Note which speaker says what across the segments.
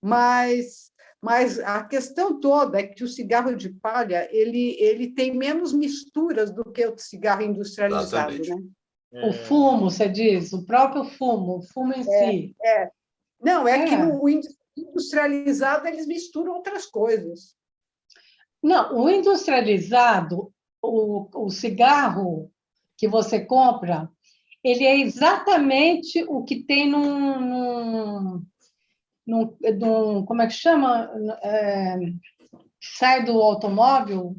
Speaker 1: mas a questão toda é que o cigarro de palha ele tem menos misturas do que o cigarro industrializado, né?
Speaker 2: O fumo, você diz, o próprio fumo, o fumo em si.
Speaker 1: Não, que no industrializado eles misturam outras coisas.
Speaker 2: Não, o industrializado, o cigarro que você compra, ele é exatamente o que tem como é que chama? Sai do automóvel,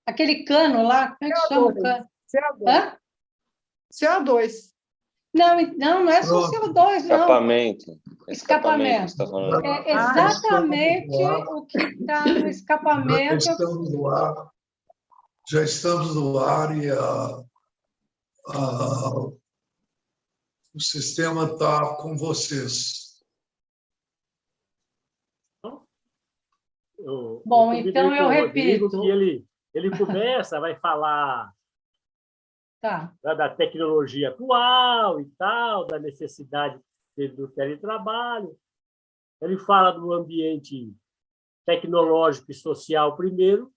Speaker 2: aquele cano lá, como é que chama o cano?
Speaker 1: CO2.
Speaker 2: Hã?
Speaker 1: CO2.
Speaker 2: Não é só CO2, não. Escapamento.
Speaker 3: Tá falando.
Speaker 2: É exatamente o que está no escapamento.
Speaker 4: Já estamos no ar e o sistema está com vocês.
Speaker 2: Bom, então eu repito.
Speaker 5: Que ele começa, vai falar da tecnologia atual e tal, da necessidade do teletrabalho. Ele fala do ambiente tecnológico e social primeiro,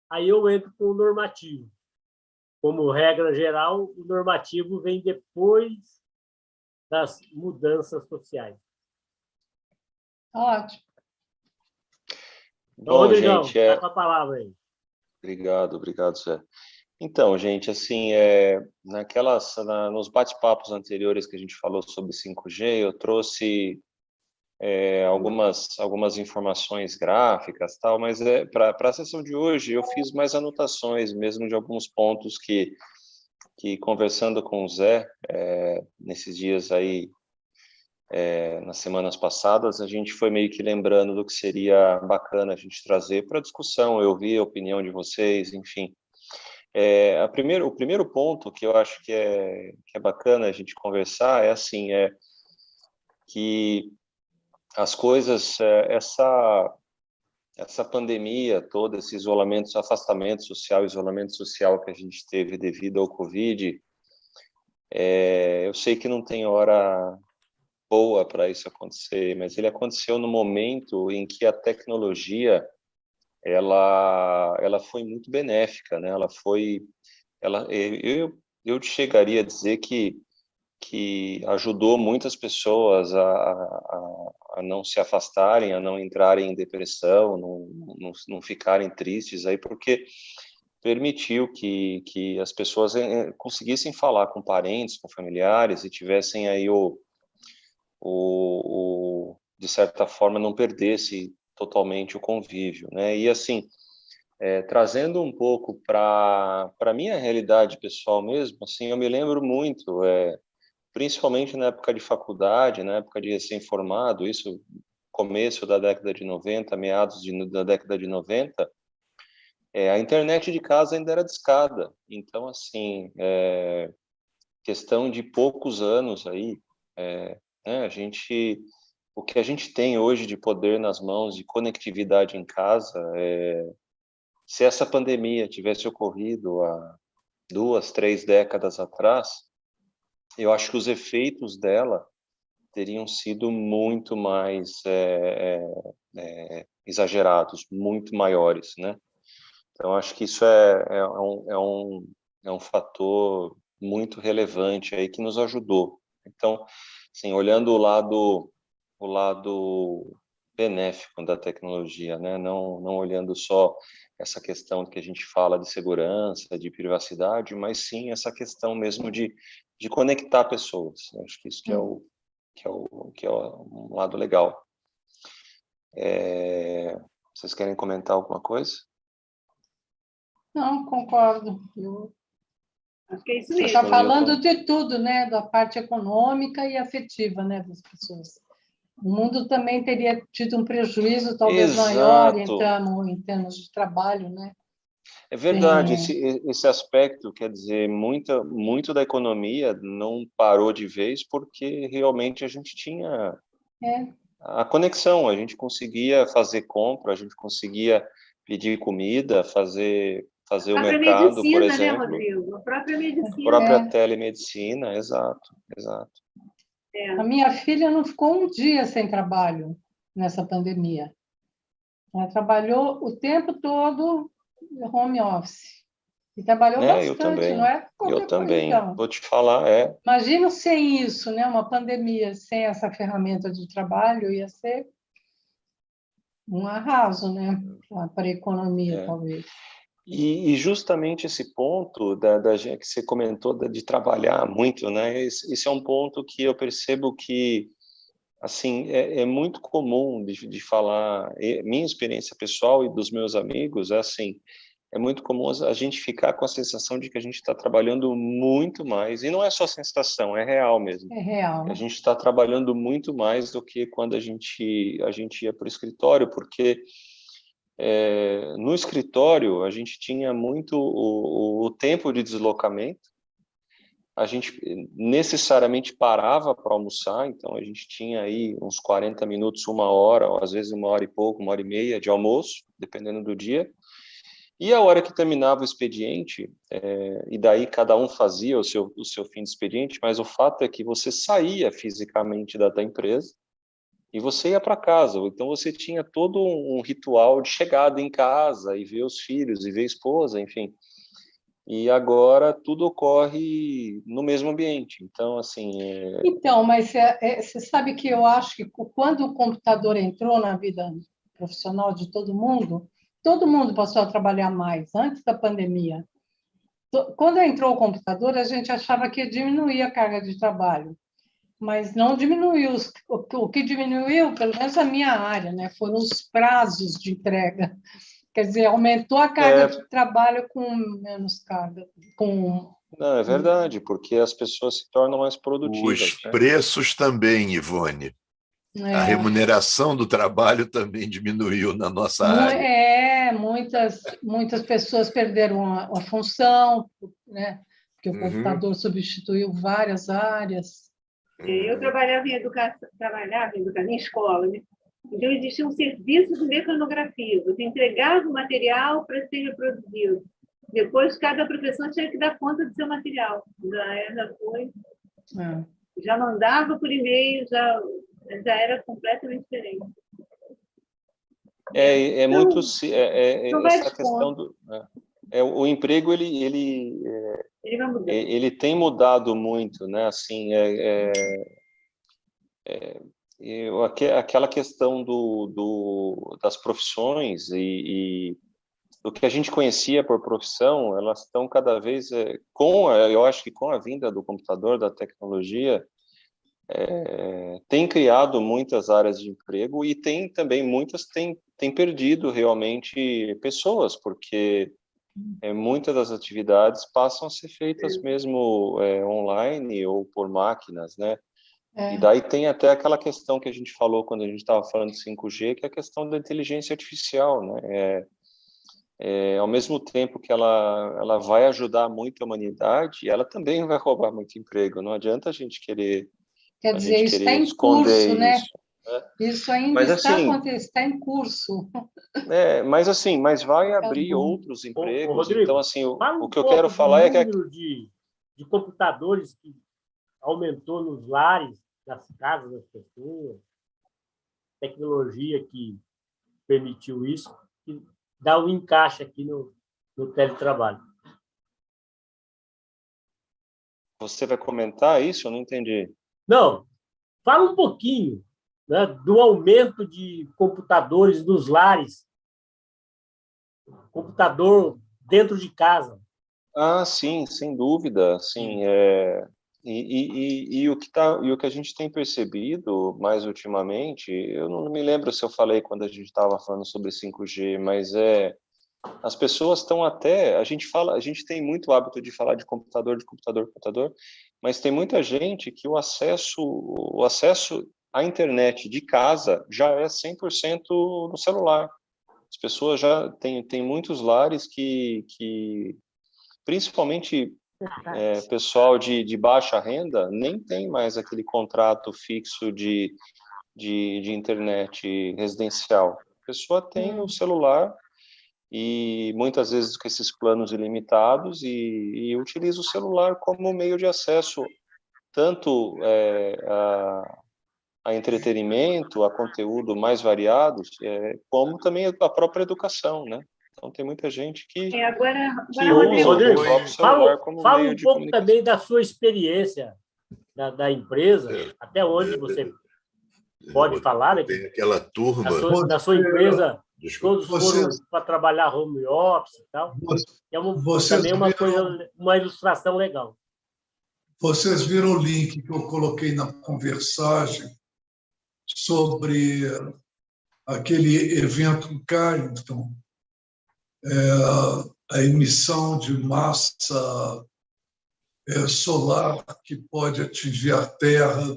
Speaker 5: aí eu entro com o normativo. Como regra geral, o normativo vem depois das mudanças sociais.
Speaker 2: Ótimo.
Speaker 5: Então, Rodrigão, tá com a palavra aí.
Speaker 3: Obrigado, Zé. Então, gente, assim, nos bate-papos anteriores que a gente falou sobre 5G, eu trouxe algumas informações gráficas, tal, mas para a sessão de hoje eu fiz mais anotações mesmo de alguns pontos que conversando com o Zé nesses dias aí, nas semanas passadas, a gente foi meio que lembrando do que seria bacana a gente trazer para discussão. Eu vi a opinião de vocês, enfim. O primeiro ponto que eu acho que é bacana a gente conversar que as coisas, essa pandemia toda, esse afastamento social, isolamento social que a gente teve devido ao Covid, eu sei que não tem hora boa para isso acontecer, mas ele aconteceu no momento em que a tecnologia ela foi muito benéfica, né? Eu chegaria a dizer que ajudou muitas pessoas a não se afastarem, a não entrarem em depressão, não ficarem tristes aí, porque permitiu que as pessoas conseguissem falar com parentes, com familiares e tivessem aí de certa forma, não perdesse totalmente o convívio, né? E assim, trazendo um pouco para a minha realidade pessoal mesmo, assim, eu me lembro muito, principalmente na época de faculdade, na época de recém-formado, isso começo da década de 90, meados da década de 90, a internet de casa ainda era discada. Então, assim, questão de poucos anos aí, né, o que a gente tem hoje de poder nas mãos, de conectividade em casa, se essa pandemia tivesse ocorrido há 2, 3 décadas atrás, eu acho que os efeitos dela teriam sido muito mais exagerados, muito maiores, né? Então, acho que isso é um fator muito relevante aí que nos ajudou. Então, assim, olhando o lado benéfico da tecnologia, né? Não olhando só essa questão que a gente fala de segurança, de privacidade, mas sim essa questão mesmo de conectar pessoas. Acho que isso que é um lado legal. Vocês querem comentar alguma coisa?
Speaker 2: Não, concordo.
Speaker 6: Acho que é isso
Speaker 2: Você
Speaker 6: mesmo.
Speaker 2: está falando de tudo, né? Da parte econômica e afetiva, né, das pessoas. O mundo também teria tido um prejuízo talvez maior em termos de trabalho, né?
Speaker 3: É verdade, esse aspecto, quer dizer, muito da economia não parou de vez porque realmente a gente tinha a conexão, a gente conseguia fazer compra, a gente conseguia pedir comida, fazer o mercado,
Speaker 6: medicina,
Speaker 3: por exemplo.
Speaker 6: Né, Rodrigo? A própria medicina.
Speaker 3: A própria telemedicina, exato.
Speaker 2: A minha filha não ficou um dia sem trabalho. nessa pandemia. Ela trabalhou o tempo todo home office. E trabalhou bastante, não é qualquer
Speaker 3: Eu também,
Speaker 2: coisa, não.
Speaker 3: vou te falar,
Speaker 2: Imagina sem isso, né? Uma pandemia, sem essa ferramenta de trabalho, ia ser um arraso, né? Para a economia, talvez.
Speaker 3: E justamente esse ponto que você comentou de trabalhar muito, né? Esse é um ponto que eu percebo que assim é muito comum de falar. Minha experiência pessoal e dos meus amigos é assim. É muito comum a gente ficar com a sensação de que a gente está trabalhando muito mais. E não é só sensação, é real mesmo.
Speaker 2: É real.
Speaker 3: A gente está trabalhando muito mais do que quando a gente ia para o escritório, porque no escritório a gente tinha muito o tempo de deslocamento, a gente necessariamente parava para almoçar, então a gente tinha aí uns 40 minutos, 1 hora, ou às vezes 1 hora e pouco, 1 hora e meia de almoço, dependendo do dia. E a hora que terminava o expediente, e daí cada um fazia o seu fim de expediente, mas o fato é que você saía fisicamente da empresa e você ia para casa. Então você tinha todo um ritual de chegada em casa e ver os filhos e ver a esposa, enfim. E agora tudo ocorre no mesmo ambiente. Então, assim...
Speaker 2: Então, mas você sabe que eu acho que quando o computador entrou na vida profissional de todo mundo passou a trabalhar mais, antes da pandemia. Quando entrou o computador, a gente achava que ia diminuir a carga de trabalho, mas não diminuiu. O que diminuiu, pelo menos a minha área, né, foram os prazos de entrega. Quer dizer, aumentou a carga de trabalho com menos carga.
Speaker 3: Não, é verdade, porque as pessoas se tornam mais produtivas.
Speaker 7: Os preços também, Ivone. A remuneração do trabalho também diminuiu na nossa área.
Speaker 2: Muitas pessoas perderam a função, né? Porque o computador substituiu várias áreas.
Speaker 6: Eu trabalhava em educação, em escola, né? Então, existia um serviço de mecanografia. Você entregava o material para ser reproduzido. Depois, cada professor tinha que dar conta do seu material. Já mandava por e-mail, já era completamente diferente.
Speaker 3: Muito essa questão do o emprego ele tem mudado muito, né? Assim, aquela questão das profissões e do que a gente conhecia por profissão, elas estão cada vez eu acho que com a vinda do computador, da tecnologia, tem criado muitas áreas de emprego e tem também muitas tem perdido realmente pessoas, porque muitas das atividades passam a ser feitas mesmo online ou por máquinas, né? E daí tem até aquela questão que a gente falou quando a gente estava falando de 5G, que é a questão da inteligência artificial, né? Ao mesmo tempo que ela vai ajudar muito a humanidade, ela também vai roubar muito emprego. Não adianta a gente querer
Speaker 2: Quer dizer, isso está em curso, né? Isso ainda
Speaker 3: mas,
Speaker 2: está
Speaker 3: assim,
Speaker 2: acontecendo, está em curso.
Speaker 3: Mas vai abrir outros empregos.
Speaker 5: Rodrigo,
Speaker 3: então, assim, o que eu quero falar é que
Speaker 5: o número de computadores que aumentou nos lares, nas casas das pessoas, tecnologia que permitiu isso, que dá um encaixe aqui no teletrabalho.
Speaker 3: Você vai comentar isso? Eu não entendi.
Speaker 5: Não, fala um pouquinho, né, do aumento de computadores nos lares, computador dentro de casa.
Speaker 3: Sim, sem dúvida, sim. E o que a gente tem percebido mais ultimamente, eu não me lembro se eu falei quando a gente estava falando sobre 5G, mas as pessoas estão a gente tem muito hábito de falar de computador, mas tem muita gente que o acesso à internet de casa já é 100% no celular. As pessoas já tem muitos lares que principalmente pessoal de baixa renda nem tem mais aquele contrato fixo de internet residencial. A pessoa tem o celular e muitas vezes com esses planos ilimitados e utiliza o celular como meio de acesso tanto a entretenimento, a conteúdo mais variados, como também a própria educação, né? Então, tem muita gente que
Speaker 6: Agora
Speaker 3: usa
Speaker 6: Rodrigo,
Speaker 3: o próprio celular como
Speaker 5: fala
Speaker 3: meio
Speaker 5: um
Speaker 3: de
Speaker 5: pouco
Speaker 3: comunicação.
Speaker 5: também da sua experiência da empresa, até onde você pode falar, né?
Speaker 7: Tem aquela turma.
Speaker 5: Na sua empresa,
Speaker 7: Desculpa.
Speaker 5: todos foram para trabalhar home office e tal. É também uma ilustração legal.
Speaker 4: Vocês viram o link que eu coloquei na conversagem sobre aquele evento em Carrington, a emissão de massa solar que pode atingir a Terra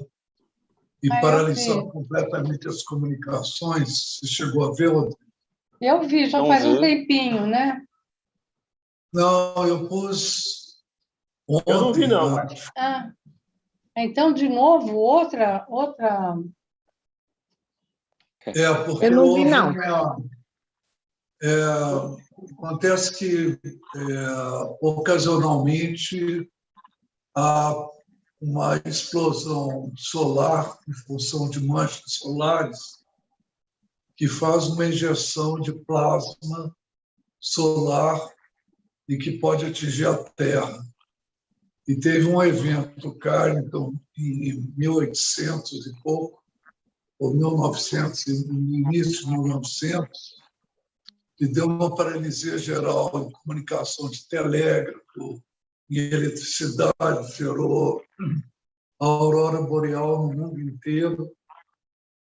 Speaker 4: e paralisar completamente as comunicações. Você chegou a ver?
Speaker 2: Eu vi, já faz um tempinho, né?
Speaker 4: Não, eu pus ontem.
Speaker 5: Eu não vi, não.
Speaker 2: Então, de novo, outra...
Speaker 4: Porque
Speaker 8: eu não vi, não.
Speaker 4: Acontece que, ocasionalmente, há uma explosão solar em função de manchas solares que faz uma injeção de plasma solar e que pode atingir a Terra. E teve um evento, Carrington, em 1800 e pouco, ou 1900, no início de 1900, que deu uma paralisia geral em comunicação de telégrafo, em eletricidade, gerou a aurora boreal no mundo inteiro,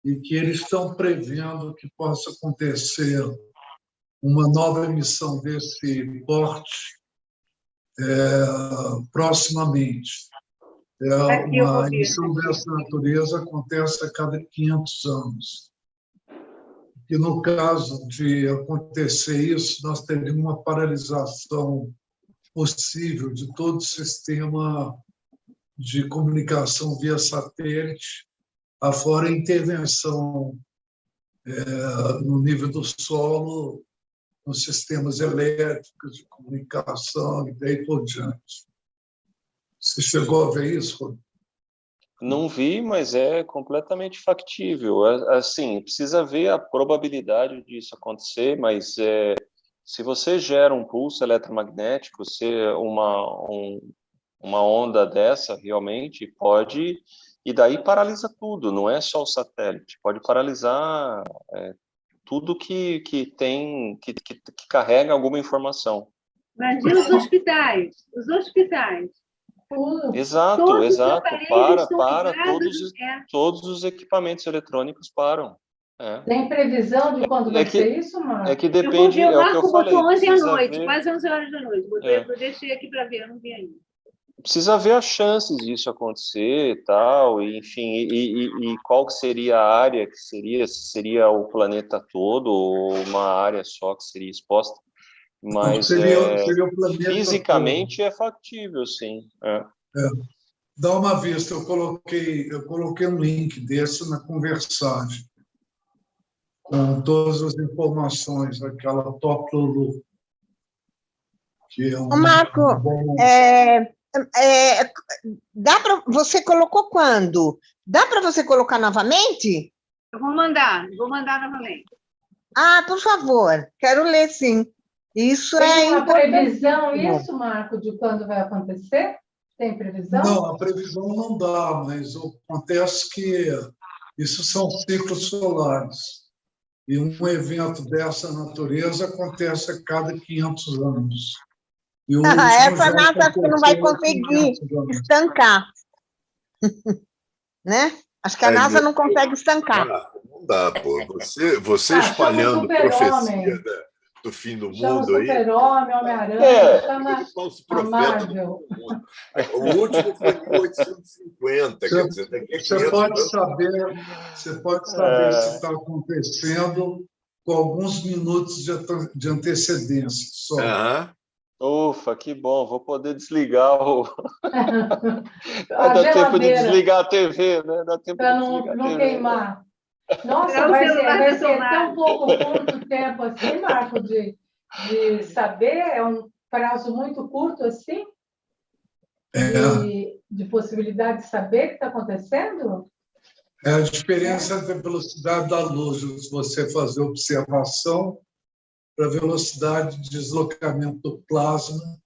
Speaker 4: e que eles estão prevendo que possa acontecer uma nova emissão desse porte proximamente. Uma emissão dessa natureza acontece a cada 500 anos. E, no caso de acontecer isso, nós teríamos uma paralisação possível de todo o sistema de comunicação via satélite, afora a intervenção no nível do solo, nos sistemas elétricos, de comunicação e daí por diante. Você chegou a ver isso, Rodrigo?
Speaker 3: Não vi, mas é completamente factível. Assim, precisa ver a probabilidade disso acontecer, mas se você gera um pulso eletromagnético, uma onda dessa realmente pode, e daí paralisa tudo, não é só o satélite, pode paralisar tudo que carrega alguma informação.
Speaker 6: Imagina os hospitais.
Speaker 3: Exato. Todos os equipamentos eletrônicos param.
Speaker 2: Tem previsão de quando vai ser isso, Marco?
Speaker 3: É que depende,
Speaker 6: o
Speaker 3: que eu falei.
Speaker 6: Botou 11 à noite, quase 11 horas da noite. Eu deixei aqui para ver, eu não vi ainda.
Speaker 3: Precisa ver as chances disso acontecer e tal, enfim, e qual que seria a área que seria, se seria o planeta todo ou uma área só que seria exposta. Mas
Speaker 4: seria o planeta
Speaker 3: fisicamente
Speaker 4: todo.
Speaker 3: É factível, sim.
Speaker 4: Dá uma vista, eu coloquei um link desse na conversagem, com todas as informações, aquela Top Lulu.
Speaker 8: Marco, dá para você colocou quando? Dá para você colocar novamente?
Speaker 6: Eu vou mandar novamente.
Speaker 8: Por favor, quero ler, sim. Isso
Speaker 2: tem uma previsão, isso, Marco, de quando vai acontecer? Tem previsão?
Speaker 4: Não, a previsão não dá, mas acontece que isso são ciclos solares. E um evento dessa natureza acontece a cada 500 anos.
Speaker 8: Essa NASA acho que não vai conseguir estancar. Né? Acho que a NASA não consegue estancar.
Speaker 7: Não dá, pô. Você espalhando profecia do fim do mundo aí.
Speaker 2: Super-Homem, Homem-Aranha,
Speaker 7: falso profeta do mundo. O último foi em 1850.
Speaker 4: Você pode saber se está acontecendo com alguns minutos de antecedência só.
Speaker 3: Ufa, que bom, vou poder desligar Vai dar tempo de desligar a TV, né? Dá tempo
Speaker 2: para não queimar. Nossa, vai ser tão curto tempo assim, Marco, de saber? É um prazo muito curto assim? De possibilidade de saber o que está acontecendo?
Speaker 4: É a diferença entre a velocidade da luz, se você fazer observação, para a velocidade de deslocamento do plasma,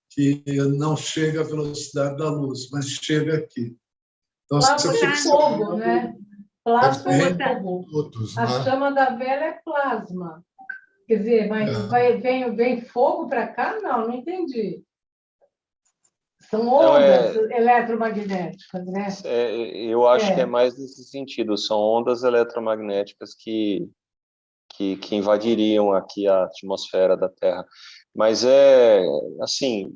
Speaker 4: que não chega à velocidade da luz, mas chega aqui. Então,
Speaker 2: plasma é fogo, né? Plasma é fogo.
Speaker 4: Todos,
Speaker 2: a
Speaker 4: né?
Speaker 2: chama da vela é plasma. Quer dizer, mas vem fogo para cá? Não entendi. São ondas eletromagnéticas, né?
Speaker 3: Eu acho que é mais nesse sentido. São ondas eletromagnéticas que invadiriam aqui a atmosfera da Terra. Mas assim,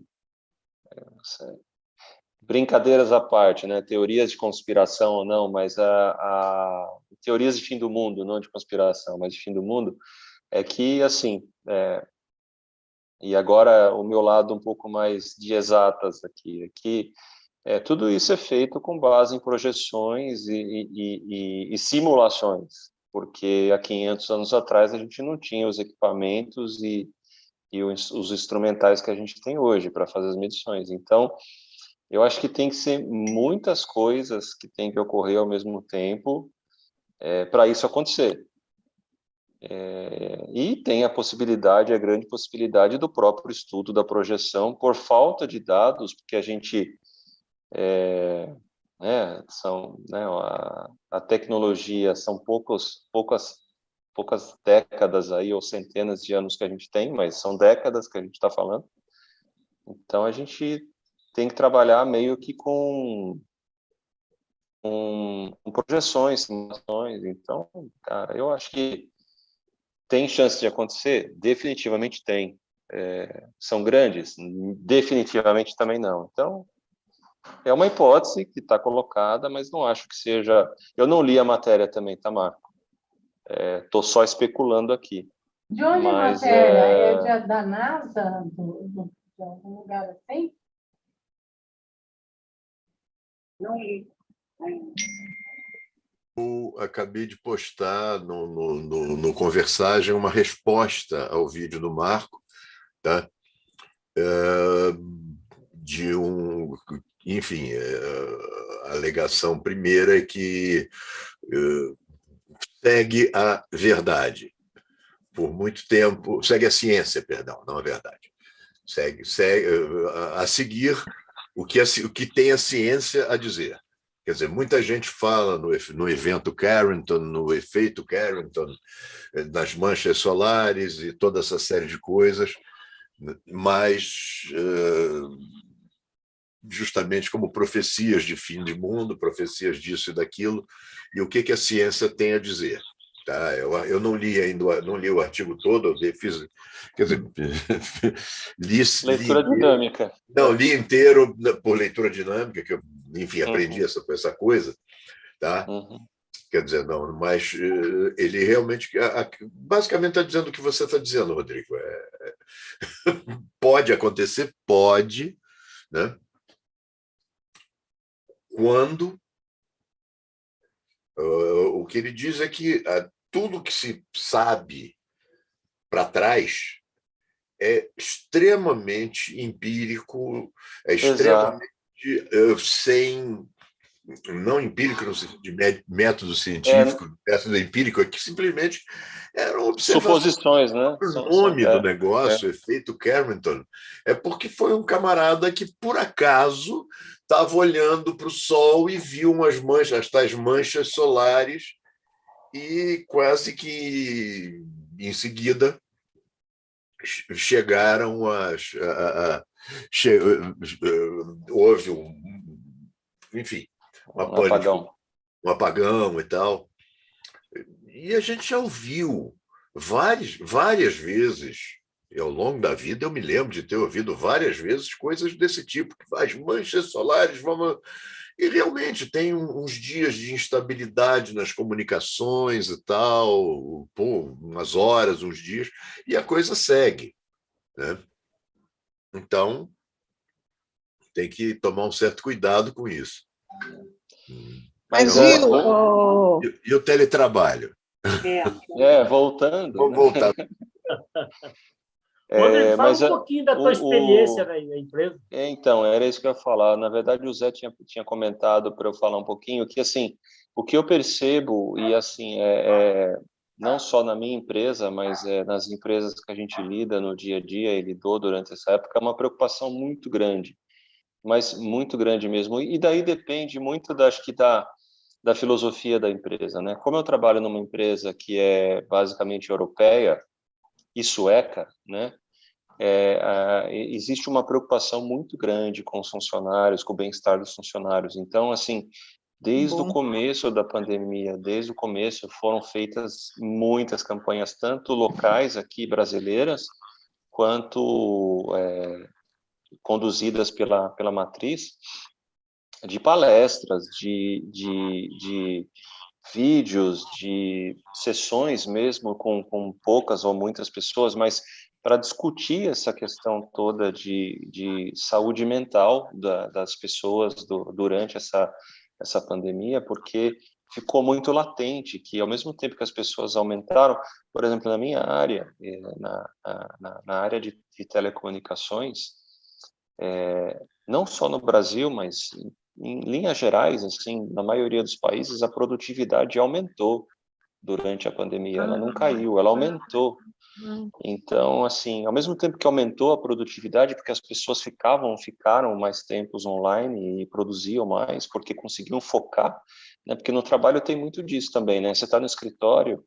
Speaker 3: brincadeiras à parte, né? Teorias de conspiração ou não, mas teorias de fim do mundo, não de conspiração, mas de fim do mundo, é que, assim, e agora o meu lado um pouco mais de exatas aqui, é que tudo isso é feito com base em projeções e simulações, porque há 500 anos atrás a gente não tinha os equipamentos e os instrumentais que a gente tem hoje para fazer as medições. Então, eu acho que tem que ser muitas coisas que tem que ocorrer ao mesmo tempo para isso acontecer. E tem a possibilidade, a grande possibilidade do próprio estudo da projeção, por falta de dados, porque a gente a tecnologia são poucas décadas aí, ou centenas de anos que a gente tem, mas são décadas que a gente está falando. Então, a gente tem que trabalhar meio que com projeções, simulações. Então, cara, eu acho que tem chance de acontecer? Definitivamente tem. São grandes? Definitivamente também não. Então, é uma hipótese que está colocada, mas não acho que seja... Eu não li a matéria também, tá, Marco? Estou só especulando aqui.
Speaker 2: De onde a matéria? É da NASA? De algum lugar assim?
Speaker 6: Não li.
Speaker 7: Eu acabei de postar no Conversagem uma resposta ao vídeo do Marco, tá? Enfim, a alegação primeira é que segue a verdade. Por muito tempo, segue a ciência, perdão, não a verdade. Segue a seguir o que tem a ciência a dizer. Quer dizer, muita gente fala no evento Carrington, no efeito Carrington, nas manchas solares e toda essa série de coisas, mas justamente como profecias de fim de mundo, profecias disso e daquilo, e o que a ciência tem a dizer. Tá? Eu não li ainda, não li o artigo todo, eu fiz, quer dizer,
Speaker 3: leitura dinâmica.
Speaker 7: Não, li inteiro por leitura dinâmica, que eu, enfim, aprendi essa coisa, tá? Quer dizer, não, mas ele realmente, basicamente está dizendo o que você está dizendo, Rodrigo. Pode acontecer, pode, né? Quando o que ele diz é que tudo que se sabe para trás é extremamente empírico, é extremamente não empírico no sentido de método científico, método empírico, é que simplesmente eram observações.
Speaker 3: Suposições, né?
Speaker 7: O nome do negócio, efeito Carrington, é porque foi um camarada que, por acaso, estava olhando para o Sol e viu as tais manchas solares e quase que, em seguida, chegaram houve enfim, um apagão e tal. E a gente já ouviu várias vezes, e ao longo da vida eu me lembro de ter ouvido várias vezes coisas desse tipo, que as manchas solares vão... E realmente tem uns dias de instabilidade nas comunicações e tal, umas horas, uns dias, e a coisa segue, né? Então, tem que tomar um certo cuidado com isso.
Speaker 8: Mas
Speaker 7: e o teletrabalho?
Speaker 3: Voltando.
Speaker 7: Vamos voltar.
Speaker 5: Fala um pouquinho da tua experiência na empresa.
Speaker 3: Então, era isso que eu ia falar. Na verdade, o Zé tinha comentado para eu falar um pouquinho que, assim, o que eu percebo, e assim, não só na minha empresa, mas nas empresas que a gente lida no dia a dia e lidou durante essa época, é uma preocupação muito grande, mas muito grande mesmo. E daí depende muito, acho que da filosofia da empresa, né? Como eu trabalho numa empresa que é basicamente europeia e sueca, né? Existe uma preocupação muito grande com os funcionários, com o bem-estar dos funcionários. Então, assim, desde o começo da pandemia, desde o começo, foram feitas muitas campanhas, tanto locais aqui, brasileiras, quanto conduzidas pela matriz, de palestras, de vídeos, de sessões mesmo com poucas ou muitas pessoas, mas para discutir essa questão toda de saúde mental das pessoas durante essa pandemia, porque ficou muito latente que, ao mesmo tempo que as pessoas aumentaram, por exemplo, na minha área, na área de telecomunicações, não só no Brasil, mas em linhas gerais, assim, na maioria dos países, a produtividade aumentou durante a pandemia. Ela não caiu, ela aumentou. Então, assim, ao mesmo tempo que aumentou a produtividade, porque as pessoas ficaram mais tempos online e produziam mais, porque conseguiam focar, né? Porque no trabalho tem muito disso também, né? Você está no escritório,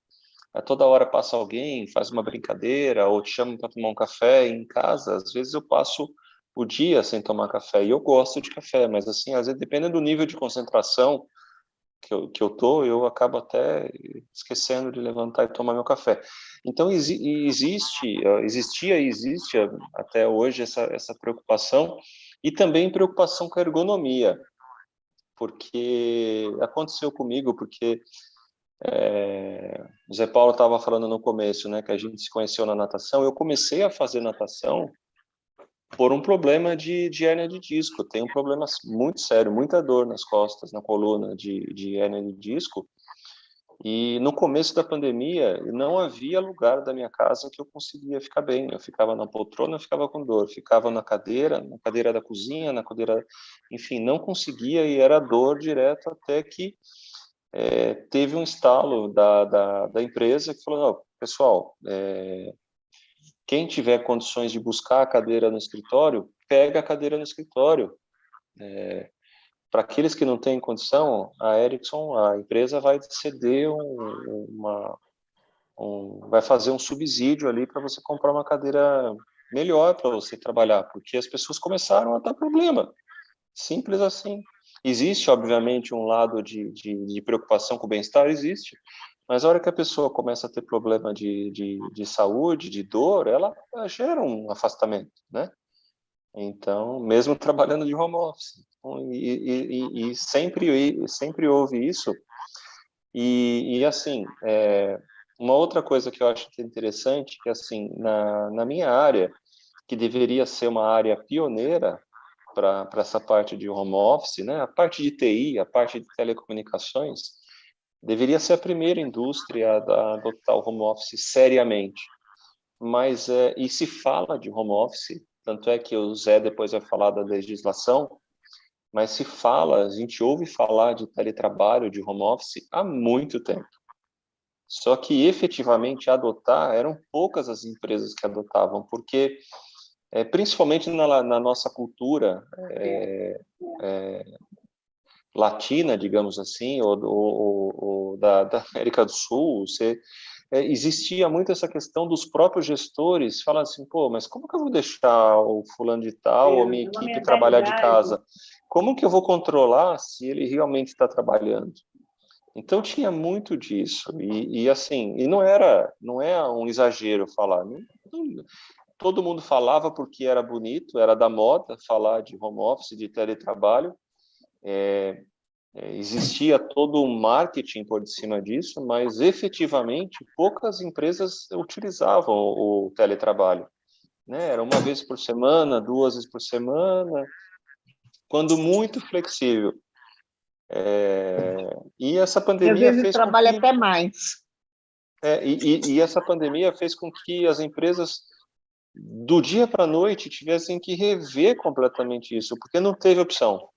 Speaker 3: toda hora passa alguém, faz uma brincadeira, ou te chama para tomar um café. Em casa, às vezes eu passo o dia sem tomar café, e eu gosto de café, mas assim, às vezes, dependendo do nível de concentração que eu tô, eu acabo até esquecendo de levantar e tomar meu café. Então, existia e existe até hoje essa preocupação, e também preocupação com a ergonomia, porque aconteceu comigo, porque o Zé Paulo estava falando no começo, né, que a gente se conheceu na natação. Eu comecei a fazer natação por um problema de hérnia de disco. Tem um problema muito sério, muita dor nas costas, na coluna de hérnia de disco. E no começo da pandemia, não havia lugar da minha casa que eu conseguia ficar bem. Eu ficava na poltrona, eu ficava com dor. Ficava na cadeira da cozinha, na cadeira... Enfim, não conseguia, e era dor direto, até que teve um estalo da empresa que falou: não, pessoal, quem tiver condições de buscar a cadeira no escritório, pega a cadeira no escritório. Para aqueles que não têm condição, a Ericsson, a empresa, vai ceder vai fazer um subsídio ali para você comprar uma cadeira melhor para você trabalhar, porque as pessoas começaram a dar problema. Simples assim. Existe, obviamente, um lado de preocupação com o bem-estar, existe, mas a hora que a pessoa começa a ter problema de saúde, de dor, ela gera um afastamento, né? Então, mesmo trabalhando de home office. E sempre houve isso. E assim, uma outra coisa que eu acho que é interessante, que assim, na minha área, que deveria ser uma área pioneira para essa parte de home office, né? A parte de TI, a parte de telecomunicações, deveria ser a primeira indústria a adotar o home office seriamente. Mas, e se fala de home office, tanto é que o Zé depois vai falar da legislação, mas a gente ouve falar de teletrabalho, de home office há muito tempo. Só que efetivamente adotar, eram poucas as empresas que adotavam, porque principalmente na nossa cultura latina, digamos assim, ou da América do Sul, existia muito essa questão dos próprios gestores falar assim: pô, mas como que eu vou deixar o fulano de tal ou minha equipe trabalhar de casa? Como que eu vou controlar se ele realmente está trabalhando? Então tinha muito disso, e assim, e não é um exagero falar, todo mundo falava porque era bonito, era da moda falar de home office, de teletrabalho. Existia todo um marketing por cima disso, mas efetivamente poucas empresas utilizavam o teletrabalho, né? Era uma vez por semana, 2 vezes por semana, quando muito flexível. E essa pandemia fez
Speaker 8: trabalha até mais.
Speaker 3: E essa pandemia fez com que as empresas, do dia para a noite, tivessem que rever completamente isso, porque não teve opção.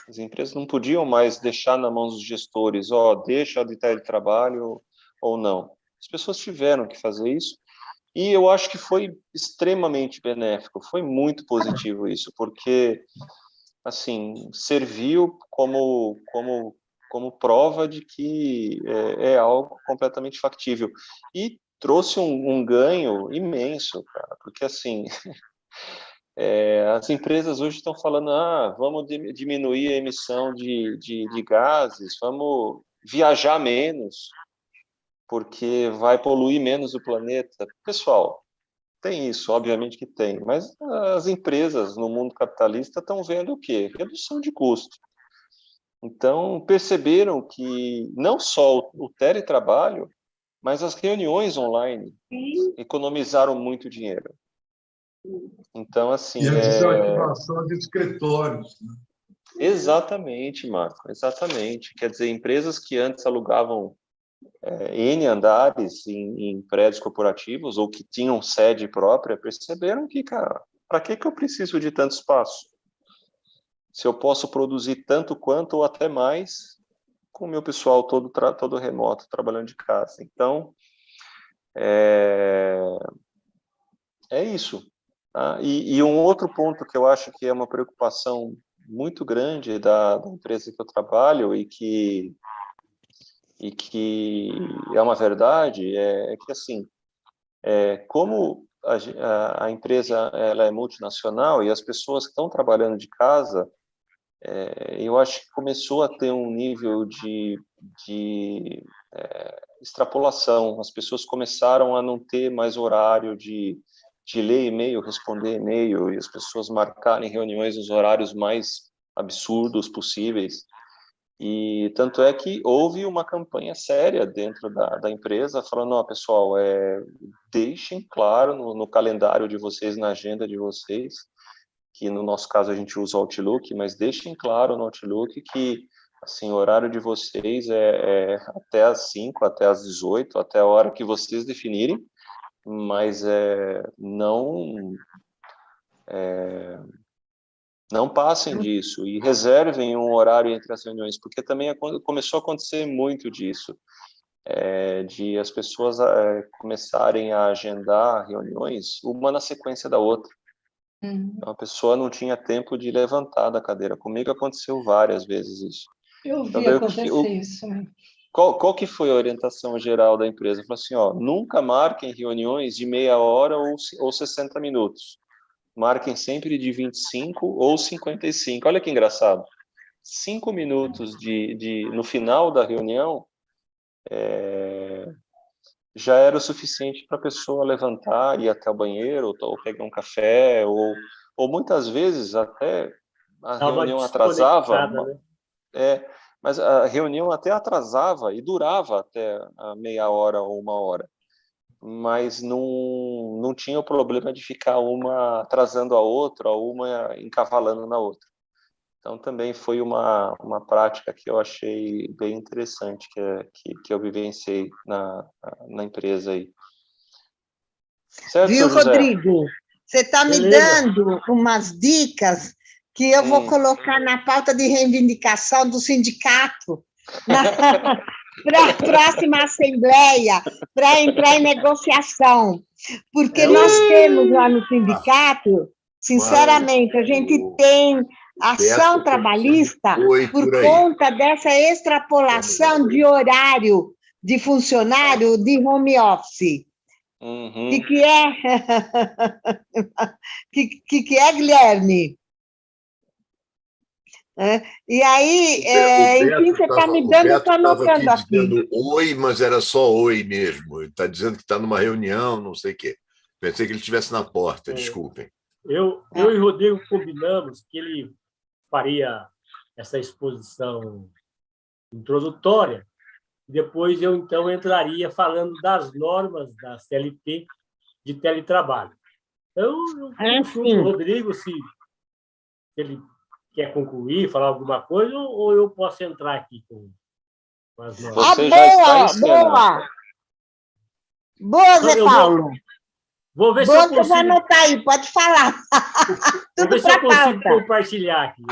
Speaker 3: As empresas não podiam mais deixar na mão dos gestores, deixa de teletrabalho ou não. As pessoas tiveram que fazer isso, e eu acho que foi extremamente benéfico, foi muito positivo isso, porque, assim, serviu como prova de que é algo completamente factível. E trouxe um ganho imenso, cara, porque, assim, as empresas hoje estão falando, vamos diminuir a emissão de gases, vamos viajar menos, porque vai poluir menos o planeta. Pessoal, tem isso, obviamente que tem, mas as empresas no mundo capitalista estão vendo o quê? Redução de custo. Então, perceberam que não só o teletrabalho, mas as reuniões online economizaram muito dinheiro. Então, assim...
Speaker 4: E a desativação de escritórios. Né?
Speaker 3: Exatamente, Marco, exatamente. Quer dizer, empresas que antes alugavam N andares em prédios corporativos ou que tinham sede própria, perceberam que, cara, para que eu preciso de tanto espaço? Se eu posso produzir tanto quanto ou até mais com o meu pessoal todo remoto, trabalhando de casa. Então, é isso. Tá? E um outro ponto que eu acho que é uma preocupação muito grande da empresa que eu trabalho e que é uma verdade, é que, assim, como a empresa ela é multinacional e as pessoas que estão trabalhando de casa, eu acho que começou a ter um nível de extrapolação. As pessoas começaram a não ter mais horário de ler e-mail, responder e-mail, e as pessoas marcarem reuniões nos horários mais absurdos possíveis. E tanto é que houve uma campanha séria dentro da empresa, falando, pessoal, deixem claro no calendário de vocês, na agenda de vocês, que no nosso caso a gente usa o Outlook, mas deixem claro no Outlook que, assim, o horário de vocês é até às 5, até às 18, até a hora que vocês definirem, mas não passem disso e reservem um horário entre as reuniões, porque também começou a acontecer muito disso, de as pessoas começarem a agendar reuniões uma na sequência da outra. Então, a pessoa não tinha tempo de levantar da cadeira. Comigo aconteceu várias vezes isso.
Speaker 2: Eu vi acontecer isso.
Speaker 3: Qual que foi a orientação geral da empresa? Falou assim, nunca marquem reuniões de meia hora ou 60 minutos. Marquem sempre de 25 ou 55. Olha que engraçado. 5 minutos no final da reunião já era o suficiente para a pessoa levantar, ir até o banheiro, ou pegar um café, ou muitas vezes até a reunião atrasava. Né? Mas a reunião até atrasava e durava até a meia hora ou uma hora. Mas não tinha o problema de ficar uma atrasando a outra, ou uma encavalando na outra. Então, também foi uma prática que eu achei bem interessante, que eu vivenciei na empresa aí.
Speaker 8: Certo, viu, Rodrigo? Você está me dando umas dicas que eu vou colocar na pauta de reivindicação do sindicato, para a próxima assembleia, para entrar em negociação. Porque nós temos lá no sindicato, sinceramente, a gente tem ação trabalhista por conta dessa extrapolação de horário de funcionário de home office. Que é, Guilherme? E aí, enfim, você está me dando, eu estou anotando aqui.
Speaker 7: Dizendo oi, mas era só oi mesmo. Ele está dizendo que está numa reunião, não sei o quê. Pensei que ele estivesse na porta, desculpem.
Speaker 5: Eu e o Rodrigo combinamos que ele faria essa exposição introdutória, depois eu, então, entraria falando das normas da CLT de teletrabalho. Então, eu consulto o Rodrigo se ele quer concluir, falar alguma coisa, ou eu posso entrar aqui com as normas.
Speaker 3: Você já está ensinando.
Speaker 8: Boa, Zé Paulo.
Speaker 5: Vou ver se eu consigo...
Speaker 8: Vou anotar aí, pode falar.
Speaker 5: Vou ver se eu consigo compartilhar aqui.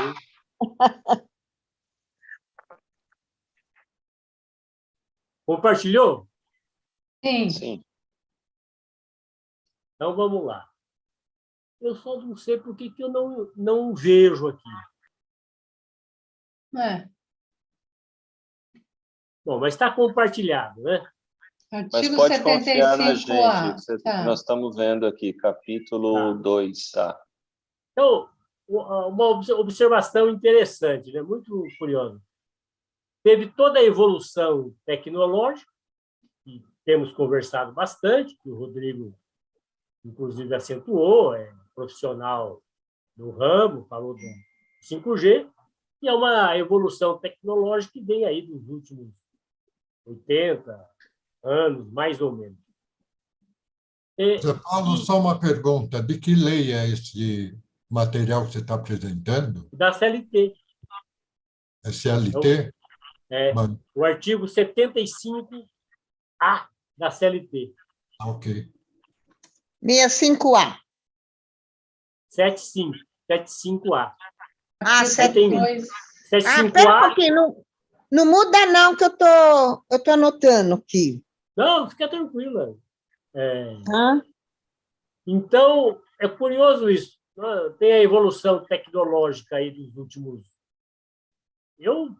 Speaker 5: Compartilhou?
Speaker 2: Sim.
Speaker 3: Sim.
Speaker 5: Então, vamos lá. Eu só não sei por que eu não vejo aqui. Bom, mas está compartilhado, né?
Speaker 3: Mas pode
Speaker 2: 75A.
Speaker 3: confiar na gente.
Speaker 2: Tá.
Speaker 3: Nós estamos vendo aqui, capítulo 2. Tá.
Speaker 5: Então, uma observação interessante, né? Muito curiosa. Teve toda a evolução tecnológica, que temos conversado bastante, que o Rodrigo, inclusive, acentuou, é profissional do ramo, falou do 5G, e é uma evolução tecnológica que vem aí dos últimos 80 anos, mais ou menos.
Speaker 9: Zé Paulo, só uma pergunta. De que lei é esse material que você está apresentando?
Speaker 5: Da CLT.
Speaker 9: É CLT?
Speaker 5: O artigo 75A da CLT.
Speaker 9: Ok.
Speaker 8: 65A.
Speaker 5: 75A.
Speaker 8: 75A.
Speaker 5: 75A.
Speaker 8: Pera um pouquinho, não muda não, que eu tô anotando aqui.
Speaker 5: Não, fica tranquila. Então, é curioso isso. Tem a evolução tecnológica aí dos últimos... Eu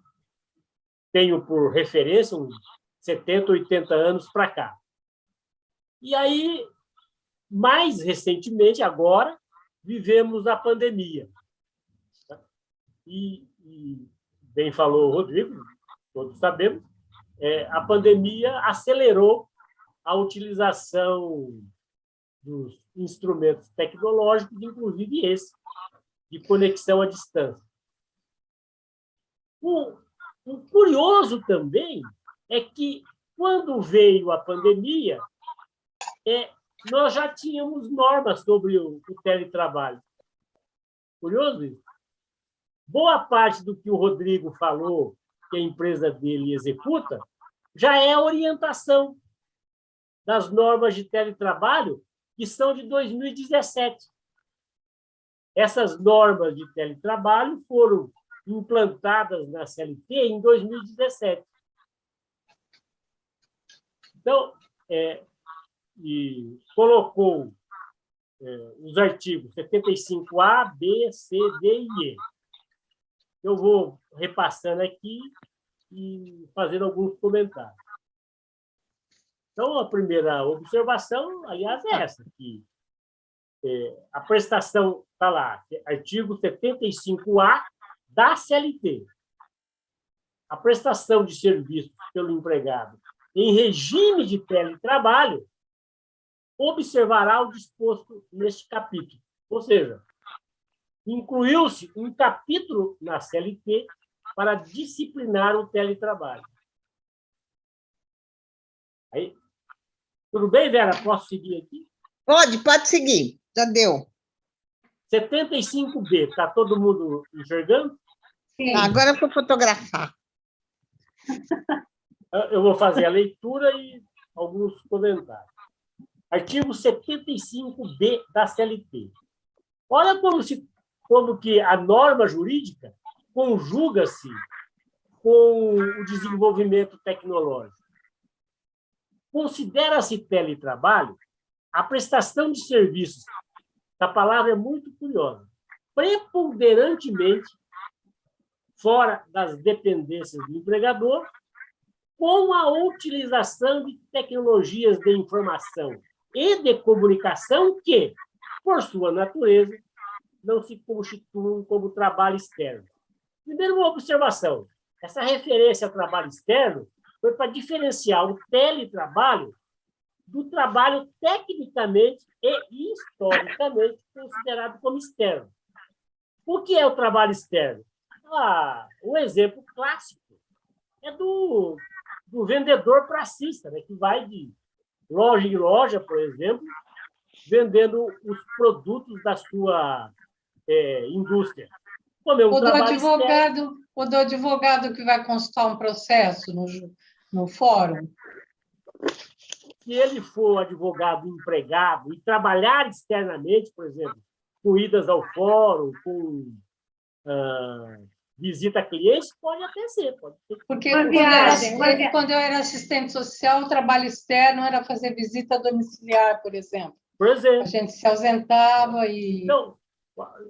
Speaker 5: tenho por referência uns 70, 80 anos para cá. E aí, mais recentemente, agora, vivemos a pandemia. E bem falou o Rodrigo, todos sabemos, a pandemia acelerou a utilização dos instrumentos tecnológicos, inclusive esse, de conexão à distância. O curioso também é que, quando veio a pandemia, nós já tínhamos normas sobre o teletrabalho. Curioso isso. Boa parte do que o Rodrigo falou, que a empresa dele executa, já é a orientação das normas de teletrabalho, que são de 2017. Essas normas de teletrabalho foram implantadas na CLT em 2017. Então, colocou os artigos 75A, B, C, D e E. Eu vou repassando aqui e fazendo alguns comentários. Então, a primeira observação, aliás, é essa, que a prestação está lá, artigo 75A da CLT. A prestação de serviços pelo empregado em regime de teletrabalho observará o disposto neste capítulo. Ou seja, incluiu-se um capítulo na CLT para disciplinar o teletrabalho. Aí, tudo bem, Vera? Posso seguir aqui?
Speaker 8: Pode seguir. Já deu.
Speaker 5: 75B, está todo mundo enxergando?
Speaker 8: Sim. Agora eu vou fotografar.
Speaker 5: Eu vou fazer a leitura e alguns comentários. Artigo 75B da CLT. Olha como que a norma jurídica conjuga-se com o desenvolvimento tecnológico. Considera-se teletrabalho a prestação de serviços, a palavra é muito curiosa, preponderantemente fora das dependências do empregador, com a utilização de tecnologias de informação e de comunicação que, por sua natureza, não se constituem como trabalho externo. Primeiro, uma observação. Essa referência ao trabalho externo foi para diferenciar o teletrabalho do trabalho tecnicamente e historicamente considerado como externo. O que é o trabalho externo? Um exemplo clássico é do vendedor pracista, né, que vai de loja em loja, por exemplo, vendendo os produtos da sua indústria. Como é um trabalho externo.
Speaker 2: O do advogado que vai consultar um processo no fórum.
Speaker 5: Se ele for advogado empregado e trabalhar externamente, por exemplo, com idas ao fórum, com visita a clientes, pode até ser. Pode ser.
Speaker 2: Porque quando eu era assistente social, o trabalho externo era fazer visita domiciliar, por exemplo.
Speaker 5: Por exemplo.
Speaker 2: A gente se ausentava e...
Speaker 5: Então,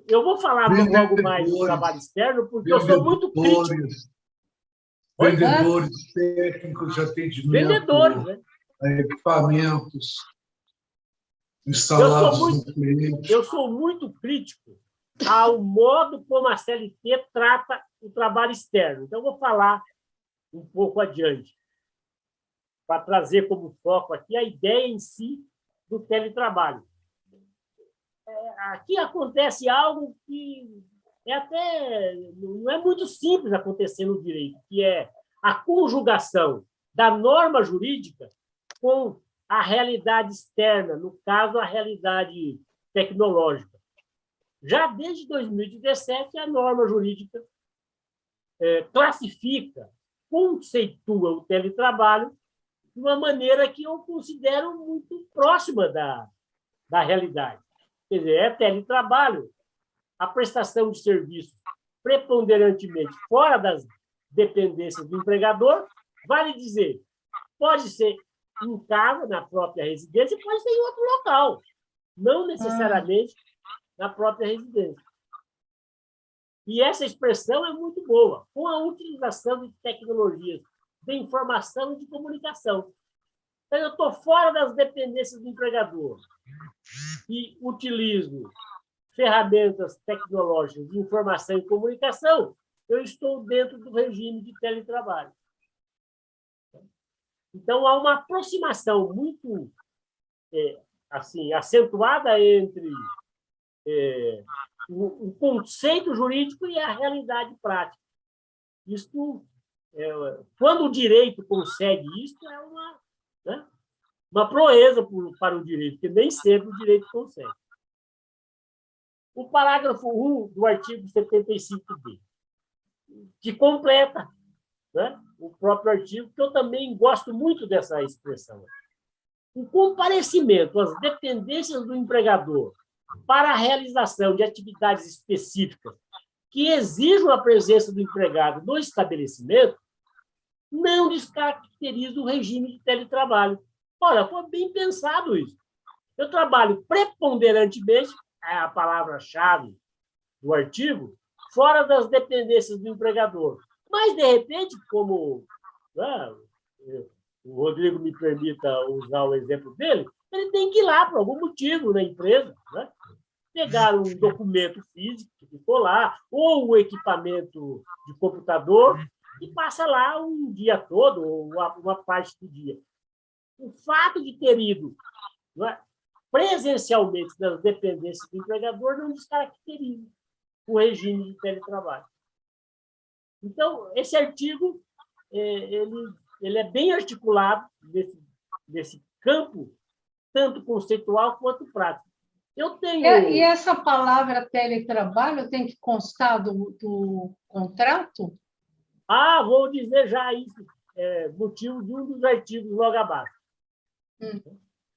Speaker 5: eu vou falar logo mais do trabalho externo, porque eu sou muito crítico.
Speaker 4: Vendedores, técnicos de atendimento,
Speaker 5: vendedores, né?
Speaker 4: Equipamentos instalados no cliente.
Speaker 5: Eu sou muito crítico ao modo como a CLT trata o trabalho externo. Então, eu vou falar um pouco adiante, para trazer como foco aqui a ideia em si do teletrabalho. Aqui acontece algo que não é muito simples acontecer no direito, que é a conjugação da norma jurídica com a realidade externa, no caso, a realidade tecnológica. Já desde 2017, a norma jurídica classifica, conceitua o teletrabalho de uma maneira que eu considero muito próxima da realidade. Quer dizer, é teletrabalho a prestação de serviços preponderantemente fora das dependências do empregador, vale dizer, pode ser em casa, na própria residência, pode ser em outro local, não necessariamente na própria residência. E essa expressão é muito boa, com a utilização de tecnologias de informação e de comunicação. Então, eu estou fora das dependências do empregador e utilizo ferramentas tecnológicas de informação e comunicação, eu estou dentro do regime de teletrabalho. Então, há uma aproximação muito assim, acentuada entre o conceito jurídico e a realidade prática. Isto, quando o direito consegue isso, é uma proeza para o direito, porque nem sempre o direito consegue. O parágrafo 1 do artigo 75b, que completa, né, o próprio artigo, que eu também gosto muito dessa expressão. O comparecimento às dependências do empregador para a realização de atividades específicas que exijam a presença do empregado no estabelecimento não descaracteriza o regime de teletrabalho. Ora, foi bem pensado isso. Eu trabalho preponderantemente, é a palavra-chave do artigo, fora das dependências do empregador. Mas, de repente, como o Rodrigo me permita usar o exemplo dele, ele tem que ir lá por algum motivo na empresa, né? Pegar um documento físico que ficou lá, ou um equipamento de computador, e passa lá um dia todo, ou uma parte do dia. O fato de ter ido, né, presencialmente nas dependências do empregador não descaracteriza o regime de teletrabalho. Então, esse artigo ele é bem articulado nesse campo, tanto conceitual quanto prático. Eu tenho...
Speaker 2: E essa palavra teletrabalho tem que constar do contrato?
Speaker 5: Vou dizer já isso, motivo de um dos artigos logo abaixo.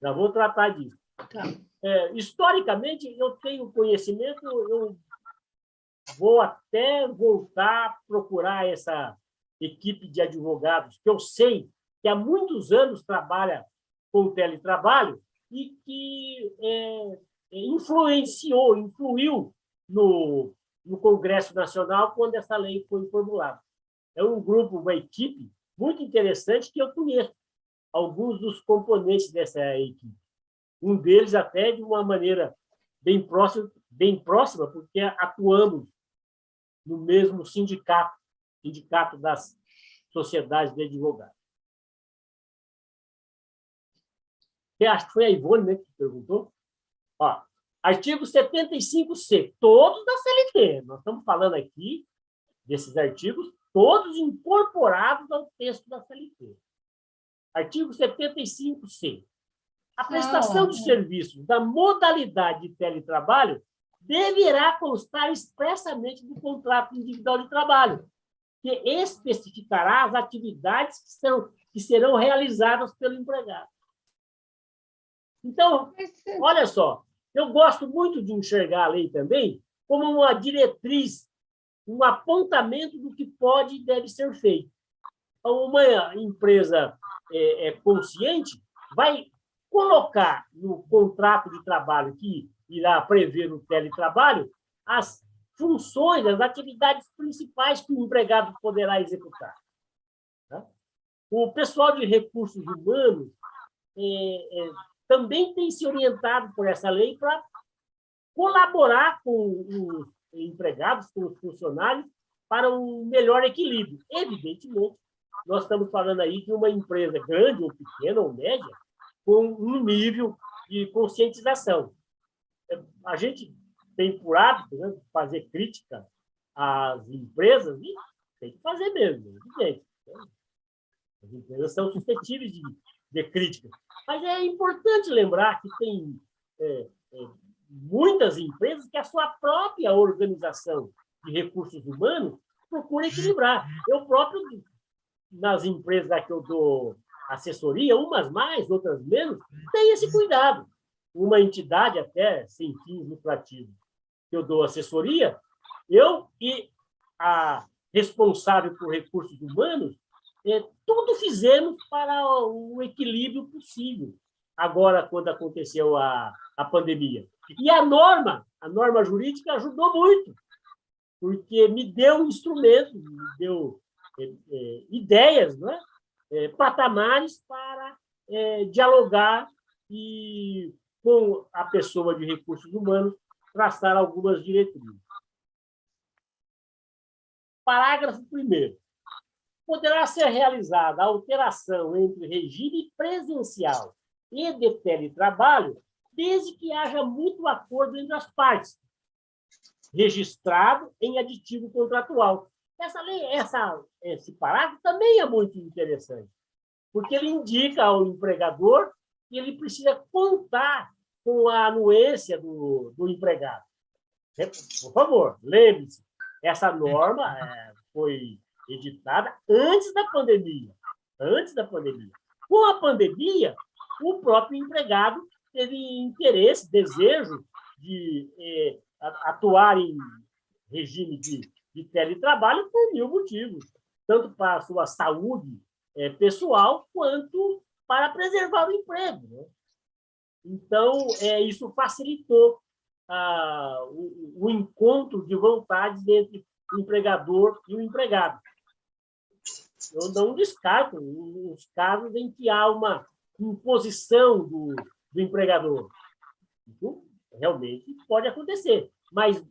Speaker 5: Já vou tratar disso.
Speaker 2: Tá.
Speaker 5: Historicamente, eu tenho conhecimento, eu vou até voltar a procurar essa equipe de advogados, que eu sei que há muitos anos trabalha com o teletrabalho e que influiu no Congresso Nacional quando essa lei foi formulada. É um grupo, uma equipe muito interessante que eu conheço alguns dos componentes dessa equipe. Um deles até de uma maneira bem próxima, porque atuamos no mesmo sindicato das sociedades de advogados. Eu acho que foi a Ivone, né, que perguntou. Artigo 75C, todos da CLT. Nós estamos falando aqui desses artigos, todos incorporados ao texto da CLT. Artigo 75C. A prestação de serviços da modalidade de teletrabalho deverá constar expressamente do contrato individual de trabalho, que especificará as atividades que serão realizadas pelo empregado. Então, olha só, eu gosto muito de enxergar a lei também como uma diretriz um apontamento do que pode e deve ser feito. Uma empresa consciente vai colocar no contrato de trabalho que irá prever o teletrabalho as funções, as atividades principais que o empregado poderá executar. O pessoal de recursos humanos também tem se orientado por essa lei para colaborar com os empregados, com os funcionários, para um melhor equilíbrio. Evidentemente, nós estamos falando aí de uma empresa grande ou pequena ou média, com um nível de conscientização. A gente tem por hábito, né, fazer crítica às empresas, e tem que fazer mesmo, evidente. As empresas são suscetíveis de crítica. Mas é importante lembrar que tem muitas empresas que a sua própria organização de recursos humanos procura equilibrar. Eu próprio, nas empresas a que eu dou assessoria, umas mais, outras menos, tem esse cuidado. Uma entidade até sem fins lucrativos que eu dou assessoria, eu e a responsável por recursos humanos, tudo fizemos para o equilíbrio possível, agora, quando aconteceu a pandemia. E a norma jurídica ajudou muito, porque me deu instrumentos, me deu ideias, não é? Patamares para dialogar e, com a pessoa de recursos humanos, traçar algumas diretrizes. Parágrafo 1º. Poderá ser realizada a alteração entre regime presencial e de teletrabalho, desde que haja mútuo acordo entre as partes, registrado em aditivo contratual. Esse parágrafo também é muito interessante, porque ele indica ao empregador que ele precisa contar com a anuência do empregado. Por favor, lembre-se, essa norma foi editada antes da pandemia. Com a pandemia, o próprio empregado teve interesse, desejo de atuar em regime de teletrabalho por 1000 motivos, tanto para a sua saúde pessoal, quanto para preservar o emprego, né? Então, isso facilitou o encontro de vontades entre o empregador e o empregado. Eu não descarto os casos em que há uma imposição do empregador. Isso realmente pode acontecer, mas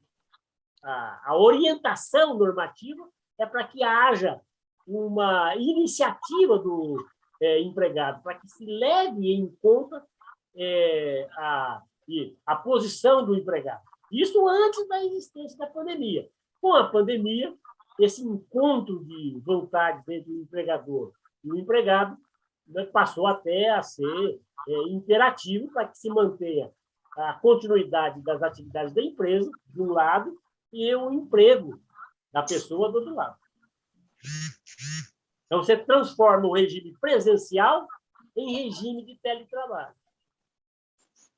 Speaker 5: a orientação normativa é para que haja uma iniciativa do empregado, para que se leve em conta a posição do empregado. Isso antes da existência da pandemia. Com a pandemia, esse encontro de vontades entre o empregador e o empregado, né, passou até a ser imperativo para que se mantenha a continuidade das atividades da empresa, de um lado, e o emprego da pessoa do outro lado. Então, você transforma o regime presencial em regime de teletrabalho.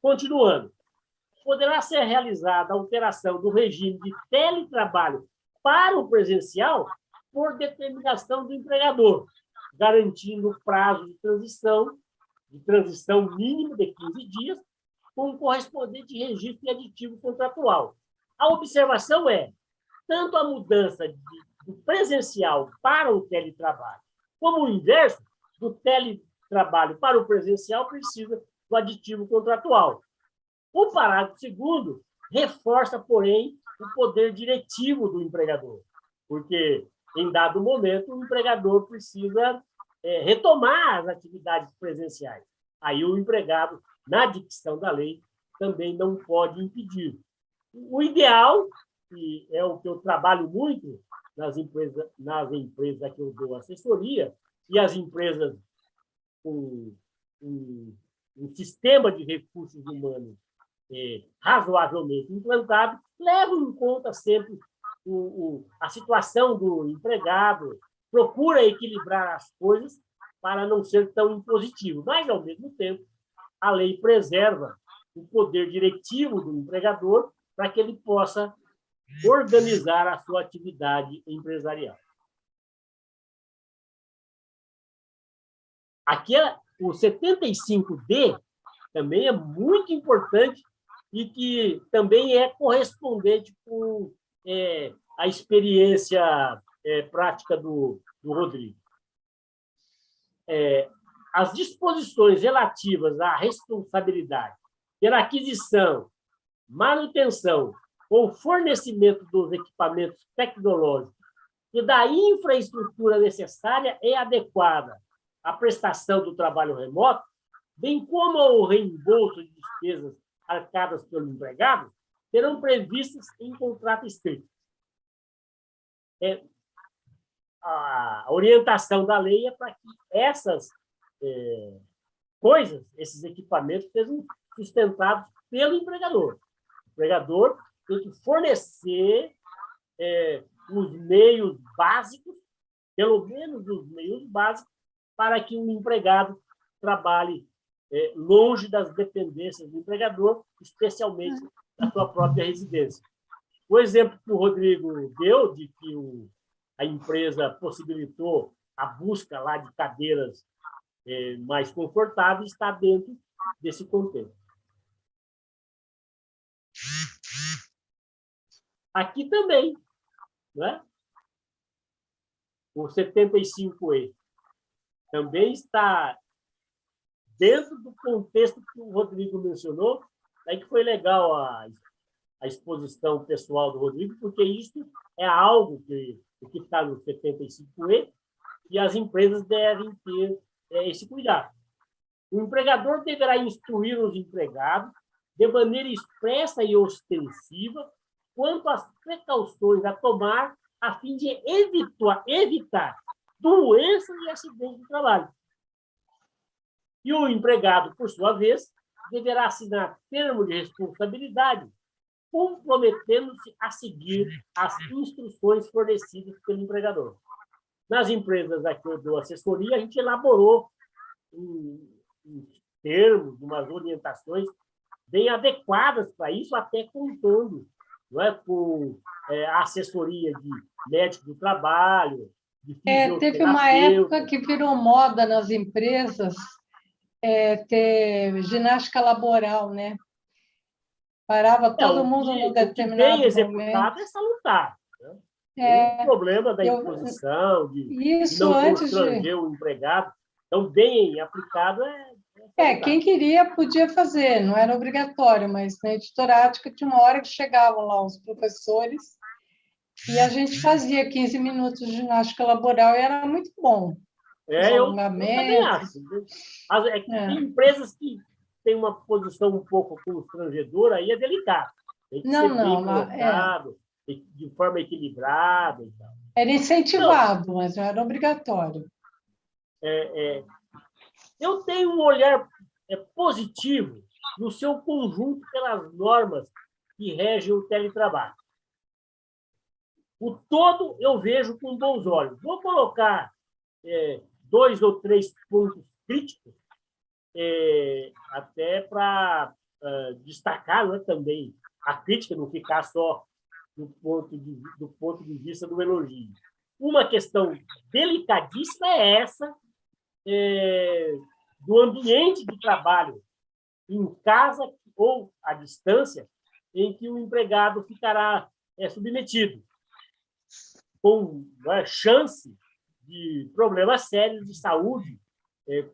Speaker 5: Continuando, poderá ser realizada a alteração do regime de teletrabalho para o presencial por determinação do empregador, garantindo o prazo de transição mínimo de 15 dias, com correspondente registro e aditivo contratual. A observação tanto a mudança do presencial para o teletrabalho, como o inverso, do teletrabalho para o presencial, precisa do aditivo contratual. O parágrafo 2º reforça, porém, o poder diretivo do empregador, porque, em dado momento, o empregador precisa retomar as atividades presenciais. Aí o empregado, na dicção da lei, também não pode impedir. O ideal, e é o que eu trabalho muito nas empresas a que eu dou assessoria, e as empresas com um sistema de recursos humanos razoavelmente implantado, levam em conta sempre a situação do empregado, procura equilibrar as coisas para não ser tão impositivo. Mas, ao mesmo tempo, a lei preserva o poder diretivo do empregador para que ele possa organizar a sua atividade empresarial. Aqui, o 75D também é muito importante e que também é correspondente com a experiência prática do Rodrigo. As disposições relativas à responsabilidade pela aquisição, manutenção ou fornecimento dos equipamentos tecnológicos e da infraestrutura necessária e adequada à prestação do trabalho remoto, bem como o reembolso de despesas arcadas pelo empregado, serão previstas em contrato escrito. A orientação da lei é para que essas coisas, esses equipamentos, sejam sustentados pelo empregador. O empregador tem que fornecer os meios básicos, pelo menos os meios básicos, para que o empregado trabalhe longe das dependências do empregador, especialmente na sua própria residência. O exemplo que o Rodrigo deu, de que a empresa possibilitou a busca lá de cadeiras mais confortáveis, está dentro desse contexto. Aqui também, né? O 75E também está dentro do contexto que o Rodrigo mencionou, aí que foi legal a exposição pessoal do Rodrigo, porque isso é algo que está no 75E e as empresas devem ter esse cuidado. O empregador deverá instruir os empregados de maneira expressa e ostensiva quanto às precauções a tomar a fim de evitar doenças e acidentes de trabalho. E o empregado, por sua vez, deverá assinar termo de responsabilidade, comprometendo-se a seguir as instruções fornecidas pelo empregador. Nas empresas a que eu dou assessoria, a gente elaborou termos, umas orientações bem adequadas para isso, até contando, não é, com a assessoria de médico do trabalho, de fisioterapeuta.
Speaker 2: Teve uma época que virou moda nas empresas ter ginástica laboral, né? Parava todo mundo num determinado momento.
Speaker 5: Bem executado é salutar. Né? O problema da imposição, de não constranger o empregado. Então, bem aplicado
Speaker 2: quem queria podia fazer, não era obrigatório, mas na editorática tinha uma hora que chegavam lá os professores e a gente fazia 15 minutos de ginástica laboral e era muito bom.
Speaker 5: Eu também acho. Tem empresas que têm uma posição um pouco constrangedora, aí é delicado. Tem que ser bem colocado, de forma equilibrada. E tal.
Speaker 2: Era incentivado, mas não era obrigatório.
Speaker 5: Eu tenho um olhar positivo no seu conjunto pelas normas que regem o teletrabalho. O todo eu vejo com bons olhos. Vou colocar 2 ou 3 pontos críticos, até para destacar, né, também a crítica, não ficar só do ponto de vista do elogio. Uma questão delicadíssima é essa do ambiente de trabalho em casa ou à distância, em que o empregado ficará submetido, com chance de problemas sérios de saúde,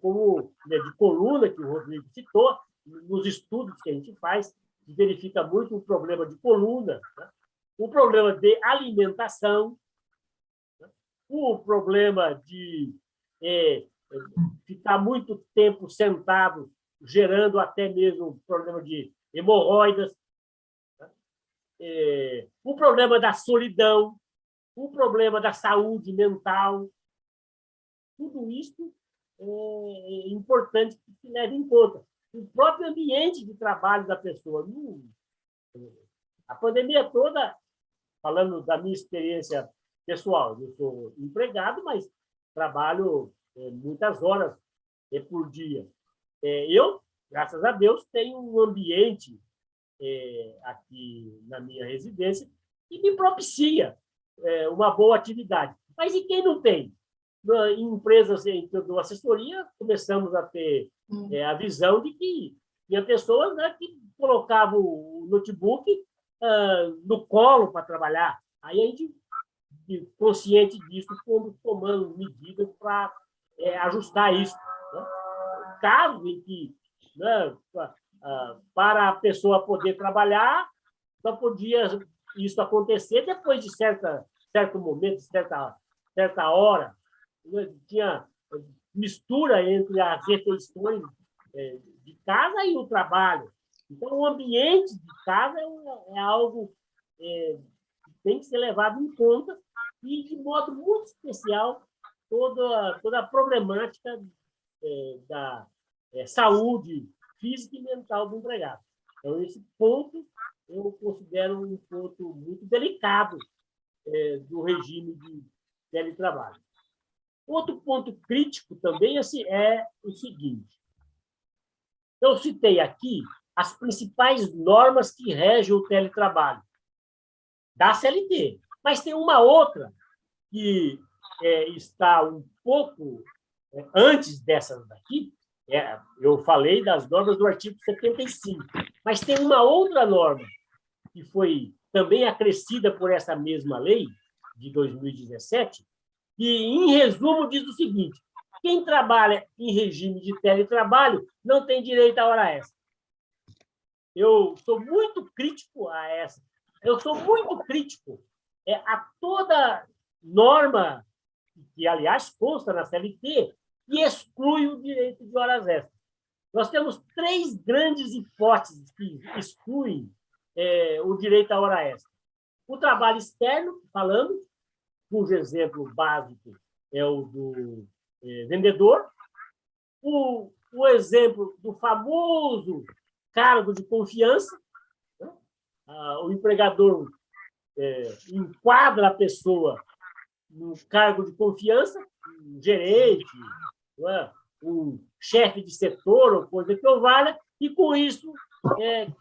Speaker 5: como de coluna, que o Rodrigo citou. Nos estudos que a gente faz, se verifica muito o problema de coluna, né? O problema de alimentação, né? O problema de ficar muito tempo sentado, gerando até mesmo problema de hemorroidas, né? O problema da solidão, o problema da saúde mental. Tudo isso é importante que se leve em conta. O próprio ambiente de trabalho da pessoa. A pandemia toda, falando da minha experiência pessoal, eu sou empregado, mas trabalho muitas horas por dia. Eu, graças a Deus, tenho um ambiente aqui na minha residência e me propicia uma boa atividade. Mas e quem não tem? Em empresas que eu dou assessoria, começamos a ter a visão de que tinha pessoas, né, que colocavam o notebook no colo para trabalhar. Aí a gente, consciente disso, fomos tomando medidas para ajustar isso. Né? Caso em que, né, para a pessoa poder trabalhar, só podia isso acontecer depois de certo momento, certa hora. Tinha mistura entre as refeições de casa e o trabalho. Então, o ambiente de casa é algo que tem que ser levado em conta e, de modo muito especial, toda a problemática da saúde física e mental do empregado. Então, esse ponto eu considero um ponto muito delicado do regime de teletrabalho. Outro ponto crítico também é o seguinte. Eu citei aqui as principais normas que regem o teletrabalho da CLT, mas tem uma outra que está um pouco antes dessas daqui. Eu falei das normas do artigo 75, mas tem uma outra norma que foi também acrescida por essa mesma lei de 2017, que, em resumo, diz o seguinte: quem trabalha em regime de teletrabalho não tem direito à hora extra. Eu sou muito crítico a essa. Eu sou muito crítico a toda norma, que, aliás, consta na CLT, que exclui o direito de horas extras. Nós temos 3 grandes hipóteses que excluem o direito à hora extra. O trabalho externo, falando, cujo exemplo básico é o do vendedor. O exemplo do famoso cargo de confiança. Né? O empregador enquadra a pessoa no cargo de confiança, um gerente, um chefe de setor, ou coisa que o valha, e, com isso,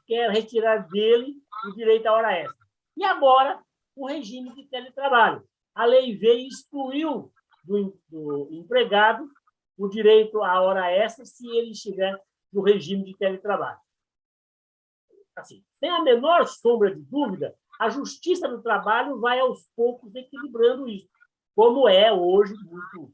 Speaker 5: quer retirar dele o direito à hora extra. E agora, o regime de teletrabalho. A lei veio e excluiu do empregado o direito à hora extra se ele estiver no regime de teletrabalho. Assim, sem a menor sombra de dúvida, a Justiça do Trabalho vai, aos poucos, equilibrando isso, como é hoje muito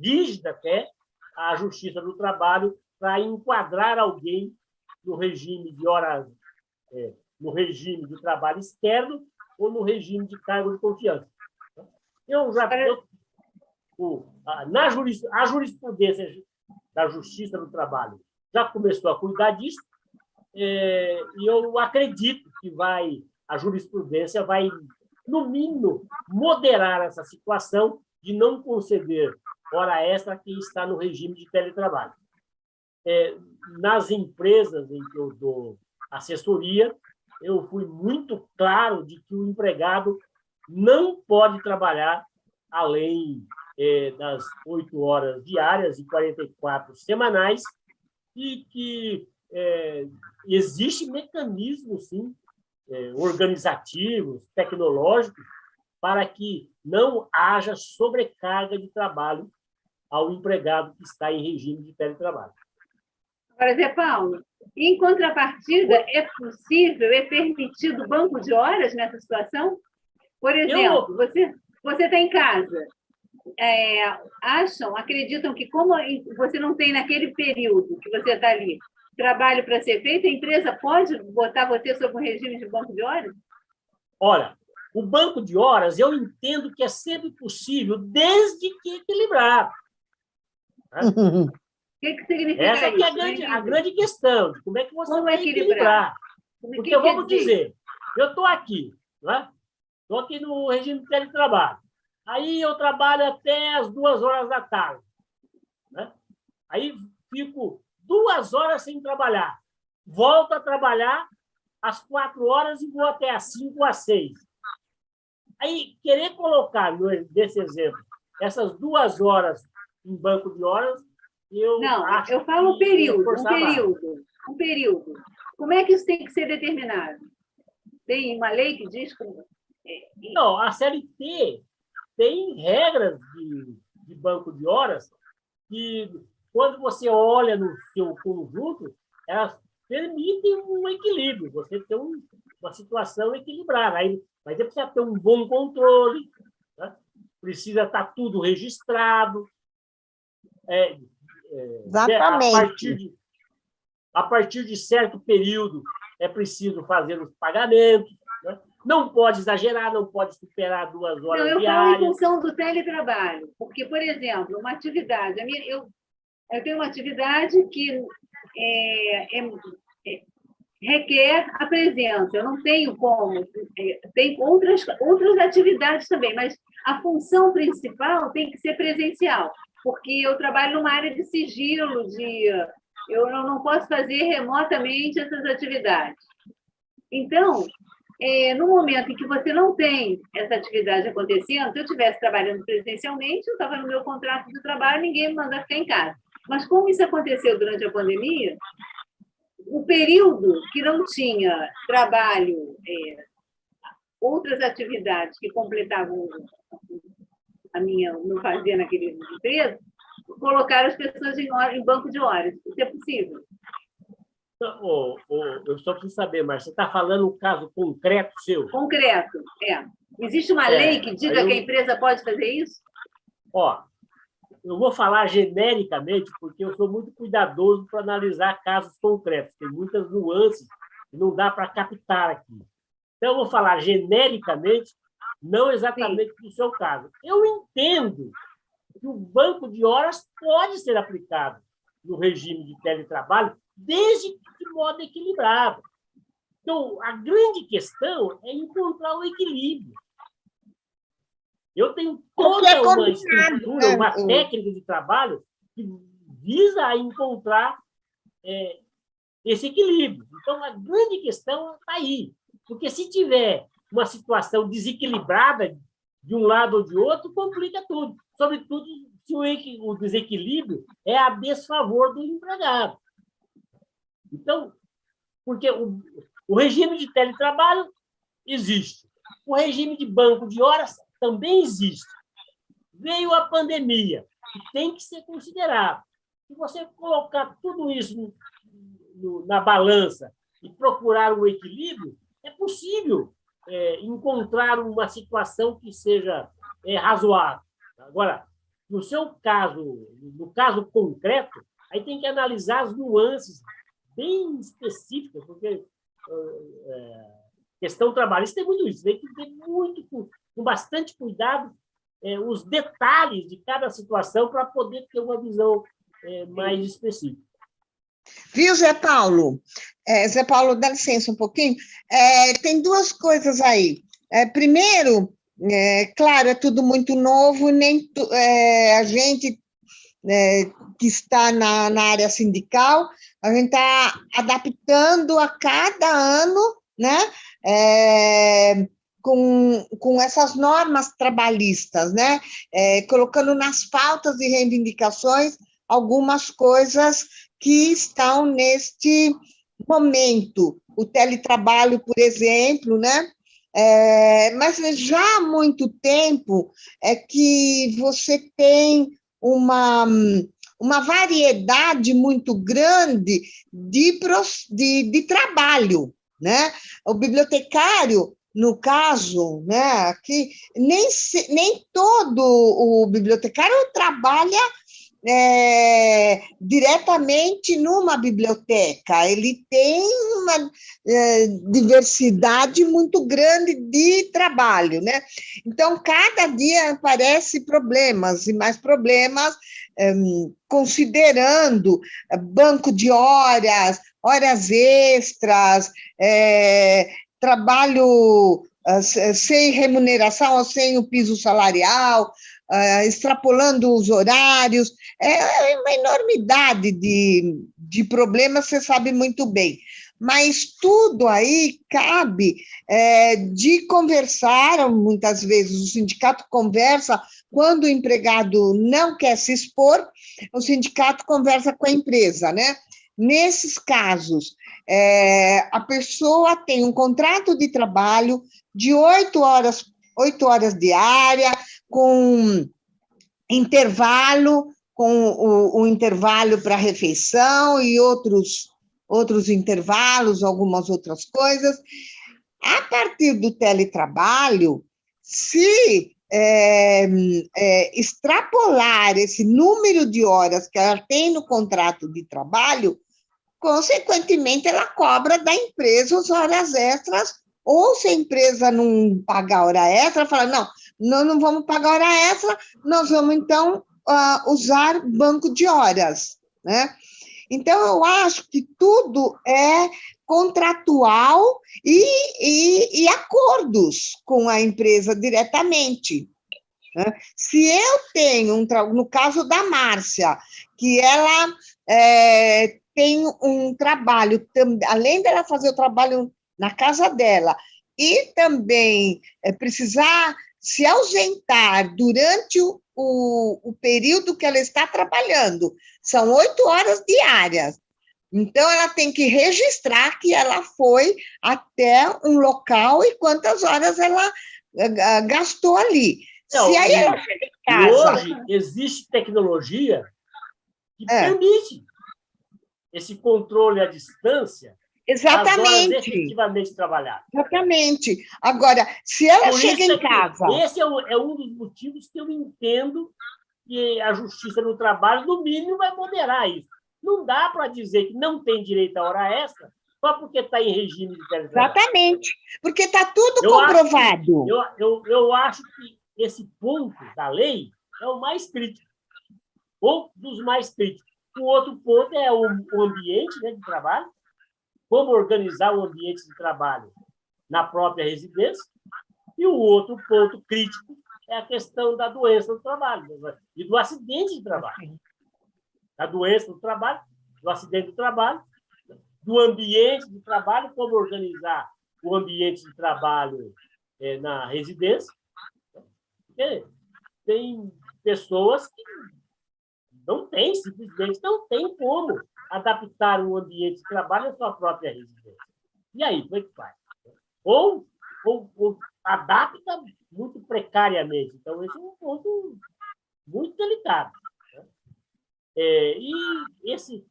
Speaker 5: rígida até a Justiça do Trabalho para enquadrar alguém no regime de horas, no regime de trabalho externo ou no regime de cargo de confiança. A jurisprudência da Justiça do Trabalho já começou a cuidar disso, e eu acredito que a jurisprudência vai, no mínimo, moderar essa situação de não conceder hora extra a quem está no regime de teletrabalho. Nas empresas em que eu dou assessoria, eu fui muito claro de que o empregado não pode trabalhar além das 8 horas diárias e 44 semanais, e que existem mecanismos, sim, organizativos, tecnológicos, para que não haja sobrecarga de trabalho ao empregado que está em regime de teletrabalho.
Speaker 6: Agora, Zé Paulo, em contrapartida, é possível, é permitido banco de horas nessa situação? Por exemplo, você está em casa, acreditam que, como você não tem naquele período que você está ali trabalho para ser feito, a empresa pode botar você sob um regime de banco de horas?
Speaker 5: Olha, o banco de horas eu entendo que é sempre possível, desde que equilibrado. Né?
Speaker 6: O que significa
Speaker 5: essa
Speaker 6: isso?
Speaker 5: Essa é a grande questão, de como é que você vai equilibrar. Porque vamos dizer, eu estou aqui, né? Estou aqui no regime de teletrabalho. Aí eu trabalho até as 2 horas da tarde. Né? Aí fico 2 horas sem trabalhar. Volto a trabalhar às 4 horas e vou até às 5 ou às 6. Aí, querer colocar, nesse exemplo, essas 2 horas em banco de horas, eu
Speaker 6: falo um período. Como é que isso tem que ser determinado? Tem uma lei que diz como...
Speaker 5: Não, a CLT tem regras de banco de horas que, quando você olha no seu conjunto, elas permitem um equilíbrio, você ter uma situação equilibrada. Mas precisa ter um bom controle, né? Precisa estar tudo registrado.
Speaker 8: Exatamente.
Speaker 5: A partir de certo período, é preciso fazer os pagamentos, né? Não pode exagerar, não pode superar 2 horas diárias.
Speaker 6: Eu falo em função do teletrabalho, porque, por exemplo, uma atividade... Eu tenho uma atividade que requer a presença. Eu não tenho como... Tem outras atividades também, mas a função principal tem que ser presencial, porque eu trabalho numa área de sigilo, eu não posso fazer remotamente essas atividades. Então, no momento em que você não tem essa atividade acontecendo, se eu estivesse trabalhando presencialmente, eu estava no meu contrato de trabalho, ninguém me manda ficar em casa. Mas como isso aconteceu durante a pandemia, o período que não tinha trabalho, outras atividades que completavam o meu fazer naquele empresa, colocaram as pessoas em banco de horas. Isso é possível?
Speaker 5: Eu só preciso saber, mas você está falando um caso concreto seu?
Speaker 6: Concreto, Existe uma lei que diga que a empresa pode fazer isso?
Speaker 5: Eu vou falar genericamente, porque eu sou muito cuidadoso para analisar casos concretos. Tem muitas nuances que não dá para captar aqui. Então, eu vou falar genericamente, não exatamente do seu caso. Eu entendo que o banco de horas pode ser aplicado no regime de teletrabalho, desde que de modo equilibrado. Então, a grande questão é encontrar o equilíbrio. Eu tenho toda uma estrutura, uma técnica de trabalho que visa encontrar esse equilíbrio. Então, a grande questão está aí. Porque se tiver uma situação desequilibrada de um lado ou de outro, complica tudo. Sobretudo se o desequilíbrio é a desfavor do empregado. Então, porque o regime de teletrabalho existe. O regime de banco de horas também existe. Veio a pandemia, que tem que ser considerado. Se você colocar tudo isso na balança e procurar um equilíbrio, é possível encontrar uma situação que seja razoável. Agora, no seu caso, no caso concreto, aí tem que analisar as nuances bem específicas, porque questão trabalhista tem muito isso, tem que ter com bastante cuidado os detalhes de cada situação para poder ter uma visão mais específica.
Speaker 8: Viu, Zé Paulo? Zé Paulo, dá licença um pouquinho. Tem 2 coisas aí. Primeiro, claro, é tudo muito novo, nem a gente que está na área sindical, a gente está adaptando a cada ano, né? Com essas normas trabalhistas, né? Colocando nas pautas de reivindicações algumas coisas que estão neste momento. O teletrabalho, por exemplo, né? Mas já há muito tempo que você tem uma variedade muito grande de trabalho, né? O bibliotecário, no caso, né, aqui, nem todo o bibliotecário trabalha diretamente numa biblioteca, ele tem uma diversidade muito grande de trabalho, né? Então, cada dia aparecem problemas, e mais problemas, considerando banco de horas, horas extras, trabalho sem remuneração ou sem o piso salarial, extrapolando os horários, uma enormidade de problemas, você sabe muito bem. Mas tudo aí cabe de conversar, muitas vezes o sindicato conversa, quando o empregado não quer se expor, o sindicato conversa com a empresa, né? nesses casos, a pessoa tem um contrato de trabalho de 8 horas diárias, com intervalo, com o intervalo para refeição e outros intervalos, algumas outras coisas. A partir do teletrabalho, se extrapolar esse número de horas que ela tem no contrato de trabalho, consequentemente, ela cobra da empresa as horas extras, ou se a empresa não pagar hora extra, fala, não, nós não vamos pagar hora extra, nós vamos, então, usar banco de horas, né? Então, eu acho que tudo é contratual e acordos com a empresa diretamente. Né? Se eu tenho, no caso da Márcia, que ela tem um trabalho, além dela fazer o trabalho na casa dela, e também precisar se ausentar durante o período que ela está trabalhando, são 8 horas diárias. Então, ela tem que registrar que ela foi até um local e quantas horas ela gastou ali.
Speaker 5: Não,
Speaker 8: se aí ela chega em casa...
Speaker 5: Hoje existe tecnologia que permite esse controle à distância.
Speaker 8: Exatamente.
Speaker 5: Das horas efetivamente trabalhadas.
Speaker 8: Exatamente. Agora, se ela chega em casa...
Speaker 5: Esse é um dos motivos que eu entendo que a Justiça do Trabalho, no mínimo, vai moderar isso. Não dá para dizer que não tem direito à hora extra só porque está em regime de teletrabalho.
Speaker 8: Exatamente. Porque está tudo comprovado.
Speaker 5: Eu acho que esse ponto da lei é o mais crítico, ou dos mais críticos. O outro ponto é o ambiente, né, de trabalho, como organizar o ambiente de trabalho na própria residência, e o outro ponto crítico é a questão da doença do trabalho e do acidente de trabalho. Da doença do trabalho, do acidente do trabalho, do ambiente de trabalho, como organizar o ambiente de trabalho na residência. Tem pessoas que simplesmente não têm como adaptar um ambiente de trabalho à sua própria residência. E aí, como é que faz? Ou adapta muito precariamente. Então, esse é um ponto muito delicado. Né? E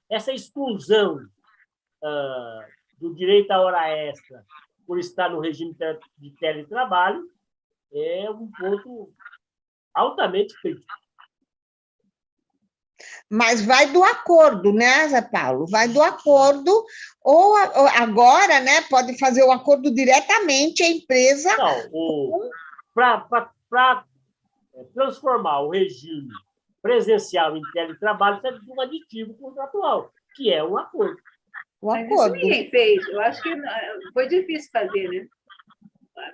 Speaker 5: essa exclusão do direito à hora extra por estar no regime de teletrabalho é um ponto altamente crítico.
Speaker 8: Mas vai do acordo, né, Zé Paulo? Vai do acordo, ou agora, né, pode fazer o acordo diretamente a empresa...
Speaker 5: Não, para transformar o regime presencial em teletrabalho, precisa de um aditivo contratual, que é um acordo.
Speaker 6: Mas isso ninguém fez. Eu acho que foi difícil fazer, né?